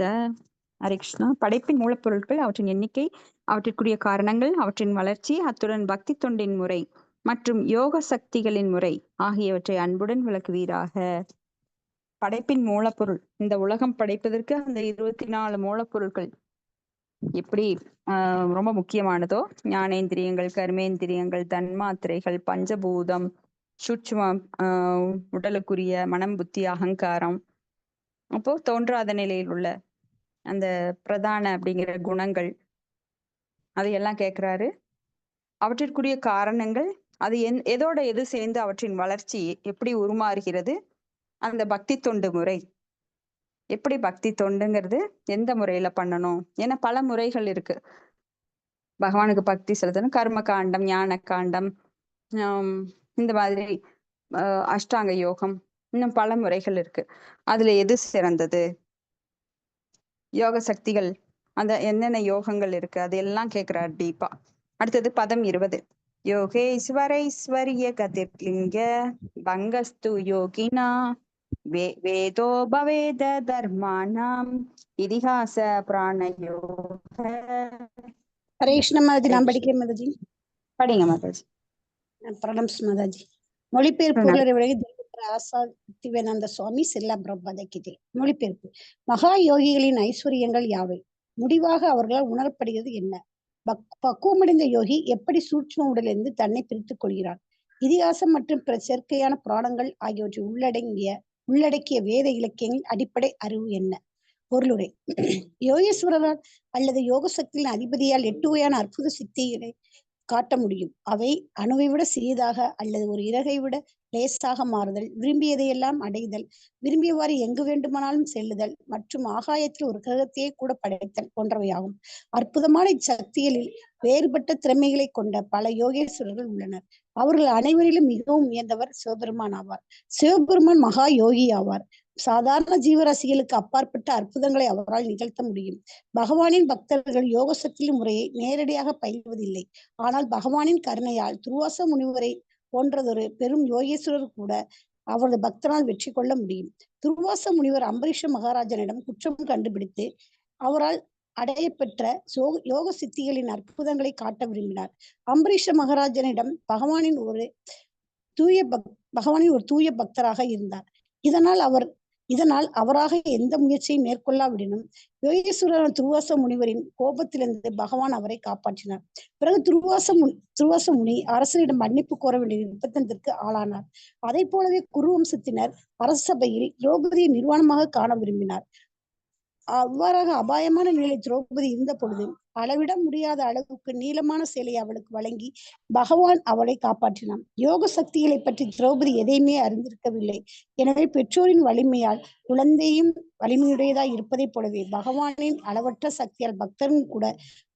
A: ஹரே கிருஷ்ணா. படைப்பின் மூலப்பொருட்கள், அவற்றின் எண்ணிக்கை, அவற்றிற்குரிய காரணங்கள், அவற்றின் வளர்ச்சி, அத்துடன் பக்தி தொண்டின் முறை மற்றும் யோக சக்திகளின் முறை ஆகியவற்றை அன்புடன் விளக்குவீராக. படைப்பின் மூலப்பொருள், இந்த உலகம் படைப்பதற்கு அந்த 24 மூலப்பொருட்கள் எப்படி ரொம்ப முக்கியமானதோ, ஞானேந்திரியங்கள், கர்மேந்திரியங்கள், தன்மாத்திரைகள், பஞ்சபூதம், சூட்சுமம், உடலுக்குரிய மனம், புத்தி, அகங்காரம், அப்போ தோன்றாத நிலையில் உள்ள அந்த பிரதான அப்படிங்கிற குணங்கள், அதையெல்லாம் கேட்கிறாரு. அவற்றிற்குரிய காரணங்கள், அது எதோட எது சேர்ந்து அவற்றின் வளர்ச்சி எப்படி உருமாறுகிறது, அந்த பக்தி தொண்டு முறை, எப்படி பக்தி தொண்டுங்கிறது எந்த முறையில பண்ணணும். ஏன்னா பல முறைகள் இருக்கு பகவானுக்கு பக்தி செலுத்தணும். கர்ம காண்டம், ஞான காண்டம், இந்த மாதிரி அஷ்டாங்க யோகம், இன்னும் பல முறைகள் இருக்கு. அதுல எது சிறந்தது, யோக சக்திகள், அந்த என்னென்ன யோகங்கள் இருக்கு, அதெல்லாம் கேட்கிறார் டீப்பா. அடுத்தது பதம் 20. யோகேஸ்வரைஸ்வரிய கதிர்லிங்க பங்கஸ்து யோகினா வேதோ பவேத தர்மானாம் இதிகாச பிராணயோக.
F: ஹரே கிருஷ்ண மாதாஜி. நான் படிக்கிறேன் மாதாஜி.
A: படிங்க மாதாஜி.
F: பிரணம்ஸ் மாதாஜி. மொழிபெயர்ப்புகளை விலகி ஆசா பக்திவேதாந்த சுவாமி செல்லா பிரபாதகிதே. மொழிபெயர்ப்பு. மகா யோகிகளின் ஐஸ்வர்யங்கள் யாவை? முடிவாக அவர்களால் உணரப்படுகிறது என்ன? பக்குவமடைந்த யோகி எப்படி சூட்சும உடலிருந்து தன்னை பிரித்துக் கொள்கிறார்? இதிகாசம் மற்றும் பிற செயற்கையான புராணங்கள் ஆகியவற்றை உள்ளடக்கிய வேத இலக்கியங்களின் அடிப்படை அறிவு என்ன? பொருளுரை. யோகேஸ்வரரால் அல்லது யோக சக்தியின் அதிபதியால் 8 வகையான அற்புத சித்திகளை காட்ட முடியும். அவை அணுவை விட சிறியதாக அல்லது ஒரு இறகை விட லேசாக மாறுதல், விரும்பியதையெல்லாம் அடைதல், விரும்பியவாறு எங்கு வேண்டுமானாலும் செல்லுதல் மற்றும் ஆகாயத்தில் ஒரு கிரகத்தையே கூட படைத்தல் போன்றவையாகும். அற்புதமான இச்சக்திகளில் வேறுபட்ட திறமைகளை கொண்ட பல யோகேஸ்வரர்கள் உள்ளனர். அவர்கள் அனைவரிலும் மிகவும் உயர்ந்தவர் சிவபெருமான் ஆவார். சிவபெருமான் மகா யோகி ஆவார். சாதாரண ஜீவராசிகளுக்கு அப்பாற்பட்ட அற்புதங்களை அவரால் நிகழ்த்த முடியும். பகவானின் பக்தர்கள் யோக சக்தி முறையை நேரடியாக பயில்வதில்லை. ஆனால் பகவானின் கருணையால் துர்வாச முனிவரை போன்றதொரு பெரும் யோகேஸ்வரர் கூட அவரது பக்தனால் வெற்றி கொள்ள முடியும். துர்வாச முனிவர் அம்பரீஷ மகாராஜனிடம் குற்றம் கண்டுபிடித்து அவரால் அடையப்பெற்ற யோக சித்திகளின் அற்புதங்களை காட்ட விரும்பினார். அம்பரீஷ மகாராஜனிடம் பகவானின் ஒரு தூய பக்தராக இருந்தார். இதனால் அவராக எந்த முயற்சியை மேற்கொள்ளாவிடனும் யோகேஸ்வரர் துர்வாச முனிவரின் கோபத்திலிருந்து பகவான் அவரை காப்பாற்றினார். பிறகு துர்வாச முனி அரசரிடம் மன்னிப்பு கோர வேண்டிய நிர்பந்தத்திற்கு ஆளானார். அதை போலவே குரு வம்சத்தினர் அரச சபையில் திரௌபதியை நிர்வாணமாக காண விரும்பினார். அவ்வாறாக அபாயமான நிலையில் திரௌபதி இருந்த பொழுது அளவிட முடியாத அளவுக்கு நீளமான சேலையை அவளுக்கு வழங்கி பகவான் அவளை காப்பாற்றினான். யோக சக்திகளை பற்றி திரௌபதி எதையுமே அறிந்திருக்கவில்லை. எனவே பெற்றோரின் வலிமையால் குழந்தையும் வலிமையுடையதாய் இருப்பதை போலவே பகவானின் அளவற்ற சக்தியால் பக்தரும் கூட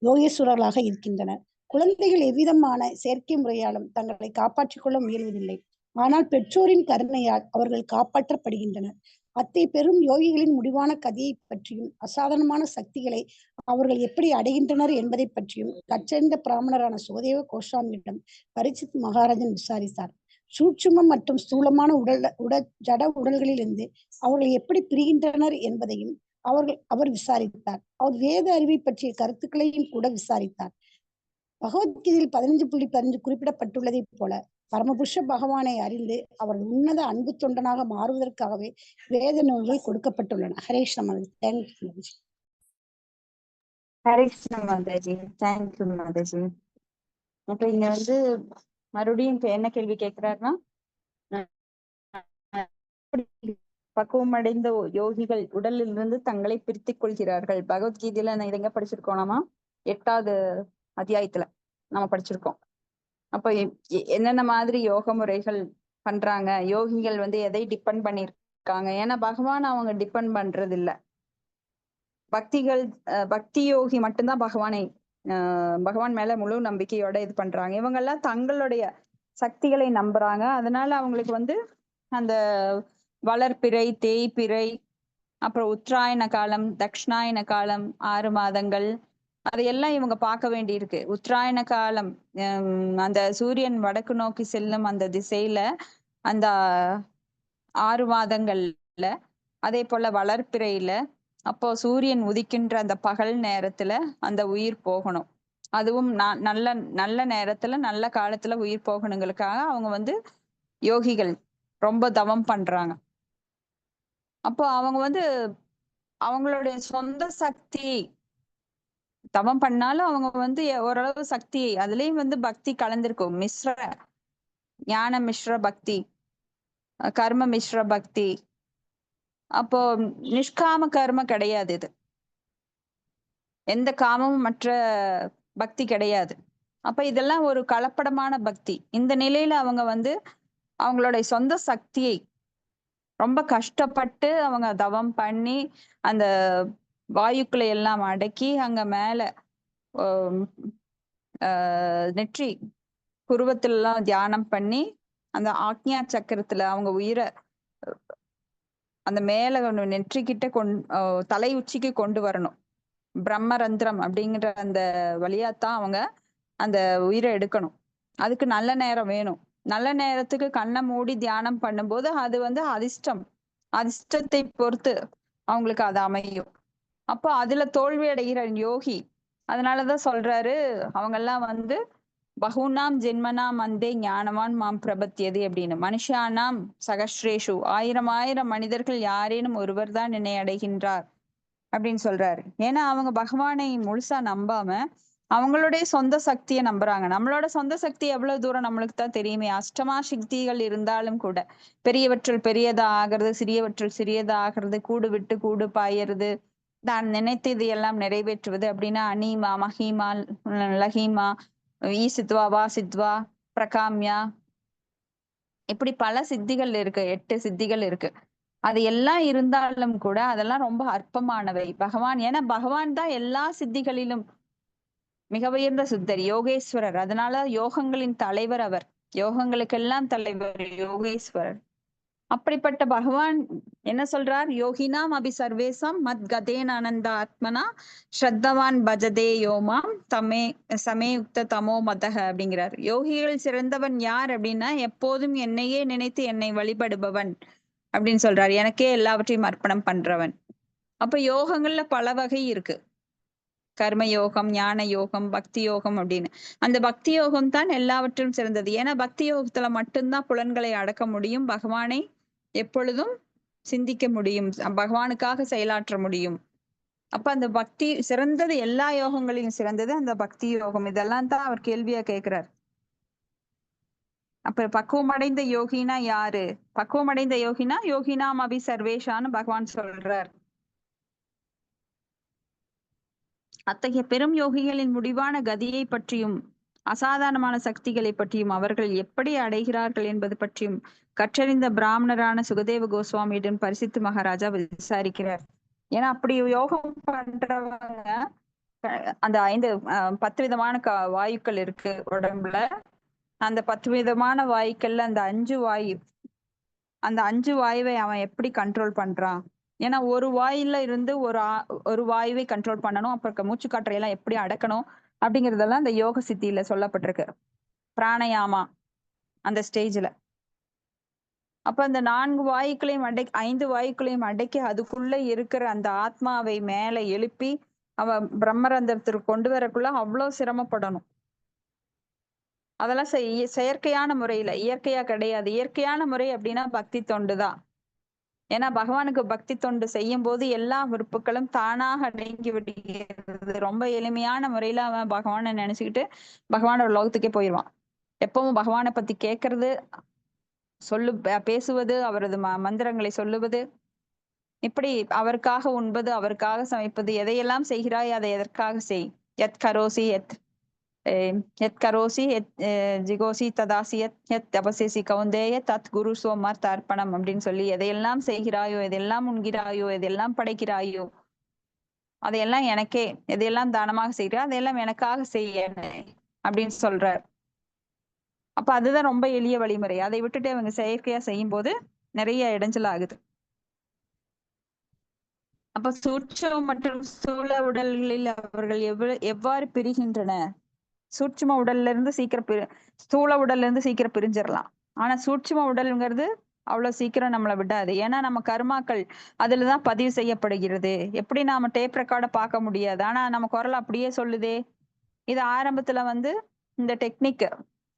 F: யோகேஸ்வரர்களாக இருக்கின்றனர். குழந்தைகள் எவ்விதமான செயற்கை முறையாலும் தங்களை காப்பாற்றிக் கொள்ள முயல்வதில்லை. ஆனால் பெற்றோரின் கருணையால் அவர்கள் காப்பாற்றப்படுகின்றனர். அத்தை பெரும் யோகிகளின் முடிவான கதையை பற்றியும் அசாதாரணமான சக்திகளை அவர்கள் எப்படி அடைகின்றனர் என்பதை பற்றியும் கற்றறிந்த பிராமணரான சுகதேவ கோஸ்வாமியிடம் பரீட்சித் மகாராஜன் விசாரித்தார். சூட்சுமம் மற்றும் ஸ்தூலமான ஜட உடல்களிலிருந்து அவர்கள் எப்படி பிரிகின்றனர் என்பதையும் அவர் விசாரித்தார். அவர் வேத அறிவை பற்றிய கருத்துக்களையும் கூட விசாரித்தார். பகவத்கீதையில் 15.15 குறிப்பிடப்பட்டுள்ளதை போல பரமபுருஷ பகவானை அறிந்து அவரது உன்னத அன்பு தொண்டனாக மாறுவதற்காகவே வேத நூல்கள் கொடுக்கப்பட்டுள்ளன. ஹரே கிருஷ்ண மாதாஜி.
A: ஹரே கிருஷ்ண மாதாஜி. தேங்க்யூ மாதாஜி. அப்ப இங்க மறுபடியும் இப்ப என்ன கேள்வி கேட்கிறாருன்னா, பக்குவம் அடைந்த யோகிகள் உடலில் இருந்து தங்களை பிரித்துக் கொள்கிறார்கள். பகவத்கீதையில நான் எங்க படிச்சிருக்கோனாமா 8வது அத்தியாயத்துல நம்ம படிச்சிருக்கோம். அப்ப என்னென்ன மாதிரி யோக முறைகள் பண்றாங்க, யோகிகள் வந்து எதை டிபெண்ட் பண்ணிருக்காங்க? ஏன்னா பகவான் அவங்க டிபெண்ட் பண்றது இல்ல. பக்தி யோகி மட்டும்தான் பகவான் மேல முழு நம்பிக்கையோட இது பண்றாங்க. இவங்க எல்லாம் தங்களுடைய சக்திகளை நம்புறாங்க. அதனால அவங்களுக்கு வந்து அந்த வளர்பிறை, தேய்பிறை, அப்புறம் உத்தராயண காலம், தட்சிணாயன காலம், 6 மாதங்கள், அதையெல்லாம் இவங்க பார்க்க வேண்டியிருக்கு. உத்தராயண காலம் அந்த சூரியன் வடக்கு நோக்கி செல்லும் அந்த திசையில அந்த 6 மாதங்கள்ல, அதே போல வளர்பிறையில, அப்போ சூரியன் உதிக்கின்ற அந்த பகல் நேரத்துல அந்த உயிர் போகணும். அதுவும் நல்ல நல்ல நேரத்துல நல்ல காலத்துல உயிர் போகணுங்களுக்காக அவங்க வந்து யோகிகள் ரொம்ப தவம் பண்றாங்க. அப்போ அவங்க வந்து அவங்களுடைய சொந்த சக்தி தவம் பண்ணாலும் அவங்க வந்து ஓரளவு சக்தி, அதுலயும் வந்து பக்தி கலந்திருக்கும். ஞான மிஸ்ர பக்தி, கர்ம மிஸ்ர பக்தி. அப்போ நிஷ்காம கர்ம கிடையாது. இது எந்த காமமும் மற்ற பக்தி கிடையாது. அப்ப இதெல்லாம் ஒரு கலப்படமான பக்தி. இந்த நிலையில அவங்க வந்து அவங்களுடைய சொந்த சக்தியை ரொம்ப கஷ்டப்பட்டு அவங்க தவம் பண்ணி அந்த வாயுக்களை எல்லாம் அடக்கி அங்க மேல நெற்றி புருவத்துல எல்லாம் தியானம் பண்ணி அந்த ஆக்ஞா சக்கரத்துல அவங்க உயிரை அந்த மேல நெற்றிக்கிட்ட தலை உச்சிக்கு கொண்டு வரணும். பிரம்மரந்திரம் அப்படிங்கிற அந்த வழியாத்தான் அவங்க அந்த உயிரை எடுக்கணும். அதுக்கு நல்ல நேரம் வேணும். நல்ல நேரத்துக்கு கண்ணை மூடி தியானம் பண்ணும்போது அது வந்து அதிர்ஷ்டத்தை பொறுத்து அவங்களுக்கு அது அமையும். அப்போ அதுல தோல்வி அடைகிற யோகி அதனாலதான் சொல்றாரு, அவங்க எல்லாம் வந்து பகுனாம் ஜென்மனாம் அந்தே ஞானவான் மாம் பிரபத்தியது அப்படின்னு. மனுஷானாம் சகஸ்ரேஷு, 1000 மனிதர்கள் யாரேனும் ஒருவர் தான் என்னை அடைகின்றார் அப்படின்னு சொல்றாரு. ஏன்னா அவங்க பகவானை முழுசா நம்பாம அவங்களுடைய சொந்த சக்தியை நம்புறாங்க. நம்மளோட சொந்த சக்தி எவ்வளவு தூரம் நம்மளுக்கு தான் தெரியுமே. அஷ்டமா சக்திகள் இருந்தாலும் கூட பெரியவற்றுள் பெரியதா ஆகிறது, சிறியவற்றுள் சிறியதா ஆகிறது, கூடு விட்டு கூடு பாயறது, தான் நினைத்தது எல்லாம் நிறைவேற்றுவது அப்படின்னா அனீமா, மஹீமா, லஹீமா, ஈசித்வா, வாசித்வா, பிரகாமியா, இப்படி பல சித்திகள் இருக்கு. 8 சித்திகள் இருக்கு. அது எல்லாம் இருந்தாலும் கூட அதெல்லாம் ரொம்ப அற்பமானவை. ஏன்னா பகவான் தான் எல்லா சித்திகளிலும் மிக உயர்ந்த சித்தர், யோகேஸ்வரர். அதனால யோகங்களின் தலைவர் அவர். யோகங்களுக்கெல்லாம் தலைவர் யோகேஸ்வரர். அப்படிப்பட்ட பகவான் என்ன சொல்றார்? யோகினாம் அபி சர்வேசம் மத் கதேன் ஆனந்த ஆத்மனா ஸ்ரத்தவான் பஜதே யோமாம் சமேயுக்த தமோ மதக அப்படிங்கிறார். யோகிகள் சிறந்தவன் யார் அப்படின்னா எப்போதும் என்னையே நினைத்து என்னை வழிபடுபவன் அப்படின்னு சொல்றாரு. எனக்கே எல்லாவற்றையும் அர்ப்பணம் பண்றவன். அப்ப யோகங்கள்ல பல வகை இருக்கு. கர்ம யோகம், ஞான யோகம், பக்தி யோகம் அப்படின்னு. அந்த பக்தி யோகம் தான் எல்லாவற்றிலும் சிறந்தது. ஏன்னா பக்தி யோகத்துல மட்டும்தான் புலன்களை அடக்க முடியும், பகவானை எப்பொழுதும் சிந்திக்க முடியும், பகவானுக்காக செயலாற்ற முடியும். அப்ப அந்த பக்தி சிறந்தது, எல்லா யோகங்களையும் சிறந்தது அந்த பக்தி யோகம். இதெல்லாம் தான் அவர் கேள்வியா கேட்கிறார். அப்ப பக்குவமடைந்த யோகினா யாரு? பக்குவமடைந்த யோகினா யோகினாம் அபி சர்வேஷான்னு பகவான் சொல்றார். அத்தகைய பெரும் யோகிகளின் முடிவான கதியை பற்றியும் அசாதாரணமான சக்திகளை பற்றியும் அவர்கள் எப்படி அடைகிறார்கள் என்பது பற்றியும் கற்றறிந்த பிராமணரான சுகதேவ கோஸ்வாமியிடம் பரிசித்து மகாராஜா விசாரிக்கிறார். ஏன்னா அப்படி யோகம் பண்றவங்க அந்த 10 விதமான வாயுக்கள் இருக்கு உடம்புல. அந்த 10 விதமான வாயுக்கள்ல அந்த 5 வாயுவை அவன் எப்படி கண்ட்ரோல் பண்றான்? ஏன்னா ஒரு வாயில இருந்து ஒரு வாயுவை கண்ட்ரோல் பண்ணணும். அப்புறம் மூச்சு காற்றையெல்லாம் எப்படி அடக்கணும் அப்படிங்கறதெல்லாம் அந்த யோக சித்தியில சொல்லப்பட்டிருக்கு. பிராணயாமா அந்த ஸ்டேஜ்ல. அப்ப அந்த 4 வாயுக்களையும் 5 வாயுக்களையும் அடக்கி அதுக்குள்ள இருக்கிற அந்த ஆத்மாவை மேல எழுப்பி அவன் பிரம்மரந்திரத்திற்கு கொண்டு வரக்குள்ள அவ்வளவு சிரமப்படணும். அதெல்லாம் செயற்கையான முறையில, இயற்கையா கிடையாது. இயற்கையான முறை அப்படின்னா பக்தி தொண்டுதான். ஏன்னா பகவானுக்கு பக்தி தொண்டு செய்யும் போது எல்லா விருப்புகளும் தானாக அடங்கி விடுகிறது. ரொம்ப எளிமையான முறையில அவன் பகவானை நினைச்சுக்கிட்டு பகவானோட லோகத்துக்கே போயிடுவான். எப்பவும் பகவானை பத்தி கேட்கறது, பேசுவது, அவரது மந்திரங்களை சொல்லுவது, இப்படி அவருக்காக உண்பது, அவருக்காக சமைப்பது, எதையெல்லாம் செய்கிறாய் அதை எதற்காக செய். யத் கரோசி யத் யத் கரோசி யத் ஜிகோசி ததாசி யத் தபசேசி கவுந்தேய தத் குரு சோமார் தர்ப்பணம் அப்படின்னு சொல்லி எதையெல்லாம் செய்கிறாயோ, எதெல்லாம் உண்கிறாயோ, எதெல்லாம் படைக்கிறாயோ, அதையெல்லாம் எனக்கே, எதையெல்லாம் தானமாக செய்கிறா அதையெல்லாம் எனக்காக செய்ய அப்படின்னு சொல்றார். அப்ப அதுதான் ரொம்ப எளிய வழிமுறை. அதை விட்டுட்டு அவங்க செயற்கையா செய்யும் போது நிறைய இடைஞ்சல் ஆகுது. அப்ப சூட்சும மற்றும் ஸ்தூல உடல்களில் அவர்கள் எவ்வாறு பிரிகின்றன? சூட்சும உடல்ல இருந்து சீக்கிரம் ஸ்தூல உடல்ல இருந்து சீக்கிரம் பிரிஞ்சிடலாம். ஆனா சூட்சும உடல்ங்கிறது அவ்வளவு சீக்கிரம் நம்மளை விடாது. ஏன்னா நம்ம கர்மாக்கள் அதுலதான் பதிவு செய்யப்படுகிறது. எப்படி நாம டேப் ரெக்கார்டை பார்க்க முடியாது, ஆனா நம்ம குரல் அப்படியே சொல்லுதே. இது ஆரம்பத்துல இந்த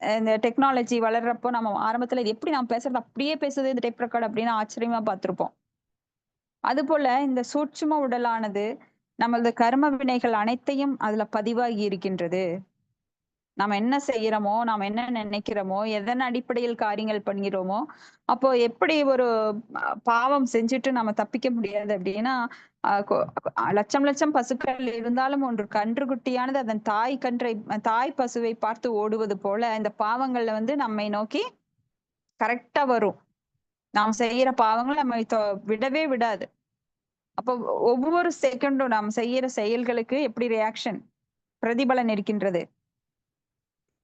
A: இந்த டெக்னாலஜி வளர்றப்போ நம்ம ஆரம்பத்துல இது எப்படி நம்ம பேசுறது அப்படியே பேசுது இந்த டேப் ரெக்கார்டு அப்படின்னு ஆச்சரியமா பார்த்திருப்போம். அது போல இந்த சூட்சும உடலானது நமது கர்ம வினைகள் அனைத்தையும் அதுல பதிவாகி இருக்கின்றது. நாம என்ன செய்யறோமோ, நாம என்ன நினைக்கிறோமோ, எதன் அடிப்படையில் காரியங்கள் பண்ணுகிறோமோ, அப்போ எப்படி ஒரு பாவம் செஞ்சுட்டு நம்ம தப்பிக்க முடியாது அப்படின்னா, லட்சம் லட்சம் பசுக்கள் இருந்தாலும் ஒன்று கன்றுக்குட்டியானது அதன் தாய் பசுவை பார்த்து ஓடுவது போல இந்த பாவங்கள்ல நம்மை நோக்கி கரெக்டா வரும். நாம் செய்யற பாவங்கள் நம்ம விடவே விடாது. அப்போ ஒவ்வொரு செகண்டும் நாம் செய்யற செயல்களுக்கு எப்படி ரியாக்ஷன் பிரதிபலன் இருக்கின்றது,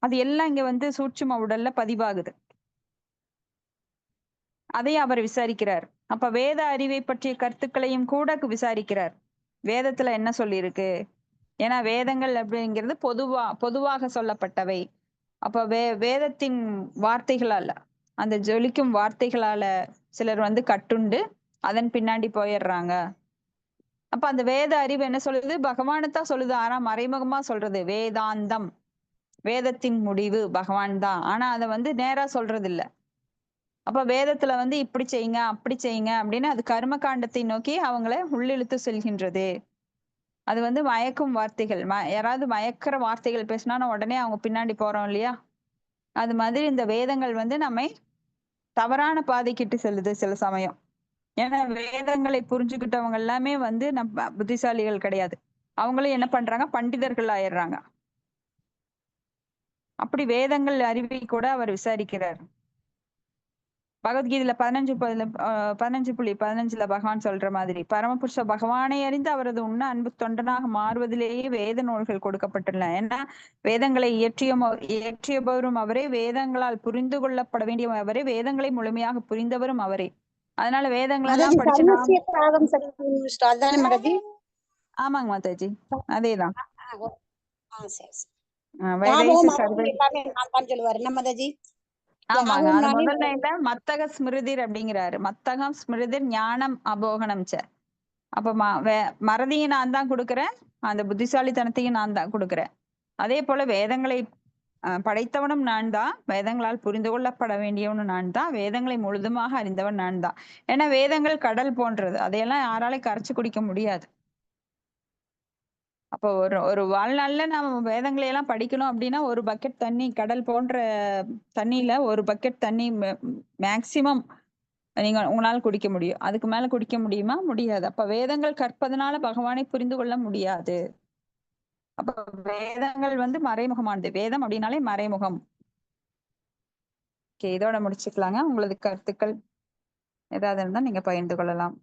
A: அது எல்லாம் இங்க சூட்சும உடல்ல பதிவாகுது. அதை அவர் விசாரிக்கிறார். அப்ப வேத அறிவை பற்றிய கருத்துக்களையும் கூட விசாரிக்கிறார். வேதத்துல என்ன சொல்லியிருக்கு? ஏன்னா வேதங்கள் அப்படிங்கிறது பொதுவாக சொல்லப்பட்டவை. அப்ப வேதத்தின் வார்த்தைகளால, அந்த ஜொலிக்கும் வார்த்தைகளால சிலர் கட்டுண்டு அதன் பின்னாடி போயிடுறாங்க. அப்ப அந்த வேத அறிவு என்ன சொல்லுது? பகவானுதான் சொல்லுது. ஆனா மறைமுகமா சொல்றது வேதாந்தம், வேதத்தின் முடிவு பகவான் தான். ஆனா அதை நேரா சொல்றது இல்ல. அப்ப வேதத்துல இப்படி செய்யுங்க அப்படி செய்யுங்க அப்படின்னு அது கர்ம காண்டத்தை நோக்கி அவங்கள உள்ளிழுத்து செல்கின்றது. அது மயக்கும் வார்த்தைகள். யாராவது மயக்கிற வார்த்தைகள் பேசினா உடனே அவங்க பின்னாடி போறோம் இல்லையா? அது மாதிரி இந்த வேதங்கள் நம்மை தவறான பாதைக்கிட்டு செல்லுது சில சமயம். ஏன்னா வேதங்களை புரிஞ்சுக்கிட்டவங்க எல்லாமே நம்ம புத்திசாலிகள் கிடையாது. அவங்களும் என்ன பண்றாங்க? பண்டிதர்கள் ஆயிடுறாங்க. அப்படி வேதங்கள் அறிவை கூட அவர் விசாரிக்கிறார். பகவத்கீதையில 15.15 பகவான் சொல்ற மாதிரி பரமபுருஷ பகவானை அறிந்து அவரது உண்ண அன்பு தொண்டனாக மாறுவதிலேயே வேத நூல்கள் கொடுக்கப்பட்டுள்ளன. ஏன்னா வேதங்களை இயற்றியவரும் அவரே, வேதங்களால் புரிந்து கொள்ளப்பட வேண்டிய அவரே, வேதங்களை முழுமையாக புரிந்தவரும் அவரே. அதனால வேதங்கள் எல்லாம் படிச்சு. ஆமாங்க மாதாஜி, அதேதான். ஆமாங்க, அது முதல்ல மத்தக ஸ்மிருதிர் அப்படிங்கிறாரு. மத்தகம் ஸ்மிருதிர் ஞானம் அபோகனம். அப்ப மறதியை நான் தான் கொடுக்குறேன், அந்த புத்திசாலித்தனத்தையும் நான் தான் கொடுக்குறேன். அதே போல வேதங்களை படைத்தவனும் நான் தான், வேதங்களால் புரிந்து கொள்ளப்பட வேண்டியவனும் நான் தான், வேதங்களை முழுதுமாக அறிந்தவன் நான் தான். ஏன்னா வேதங்கள் கடல் போன்றது, அதையெல்லாம் யாராலையும் கரைச்சு குடிக்க முடியாது. அப்போ ஒரு வாழ்நாள்ல நம்ம வேதங்களை எல்லாம் படிக்கணும் அப்படின்னா ஒரு பக்கெட் தண்ணி, கடல் போன்ற தண்ணியில ஒரு பக்கெட் தண்ணி மேக்சிமம் நீங்க உங்களால குடிக்க முடியும். அதுக்கு மேல குடிக்க முடியுமா? முடியாது. அப்ப வேதங்கள் கற்பதனால பகவானை புரிந்து கொள்ள முடியாது. அப்ப வேதங்கள் மறைமுகமானது. வேதம் அப்படின்னாலே மறைமுகம். இதோட முடிச்சுக்கலாங்க. உங்களது கருத்துக்கள் ஏதாவது இருந்தா நீங்க பகிர்ந்து கொள்ளலாம்.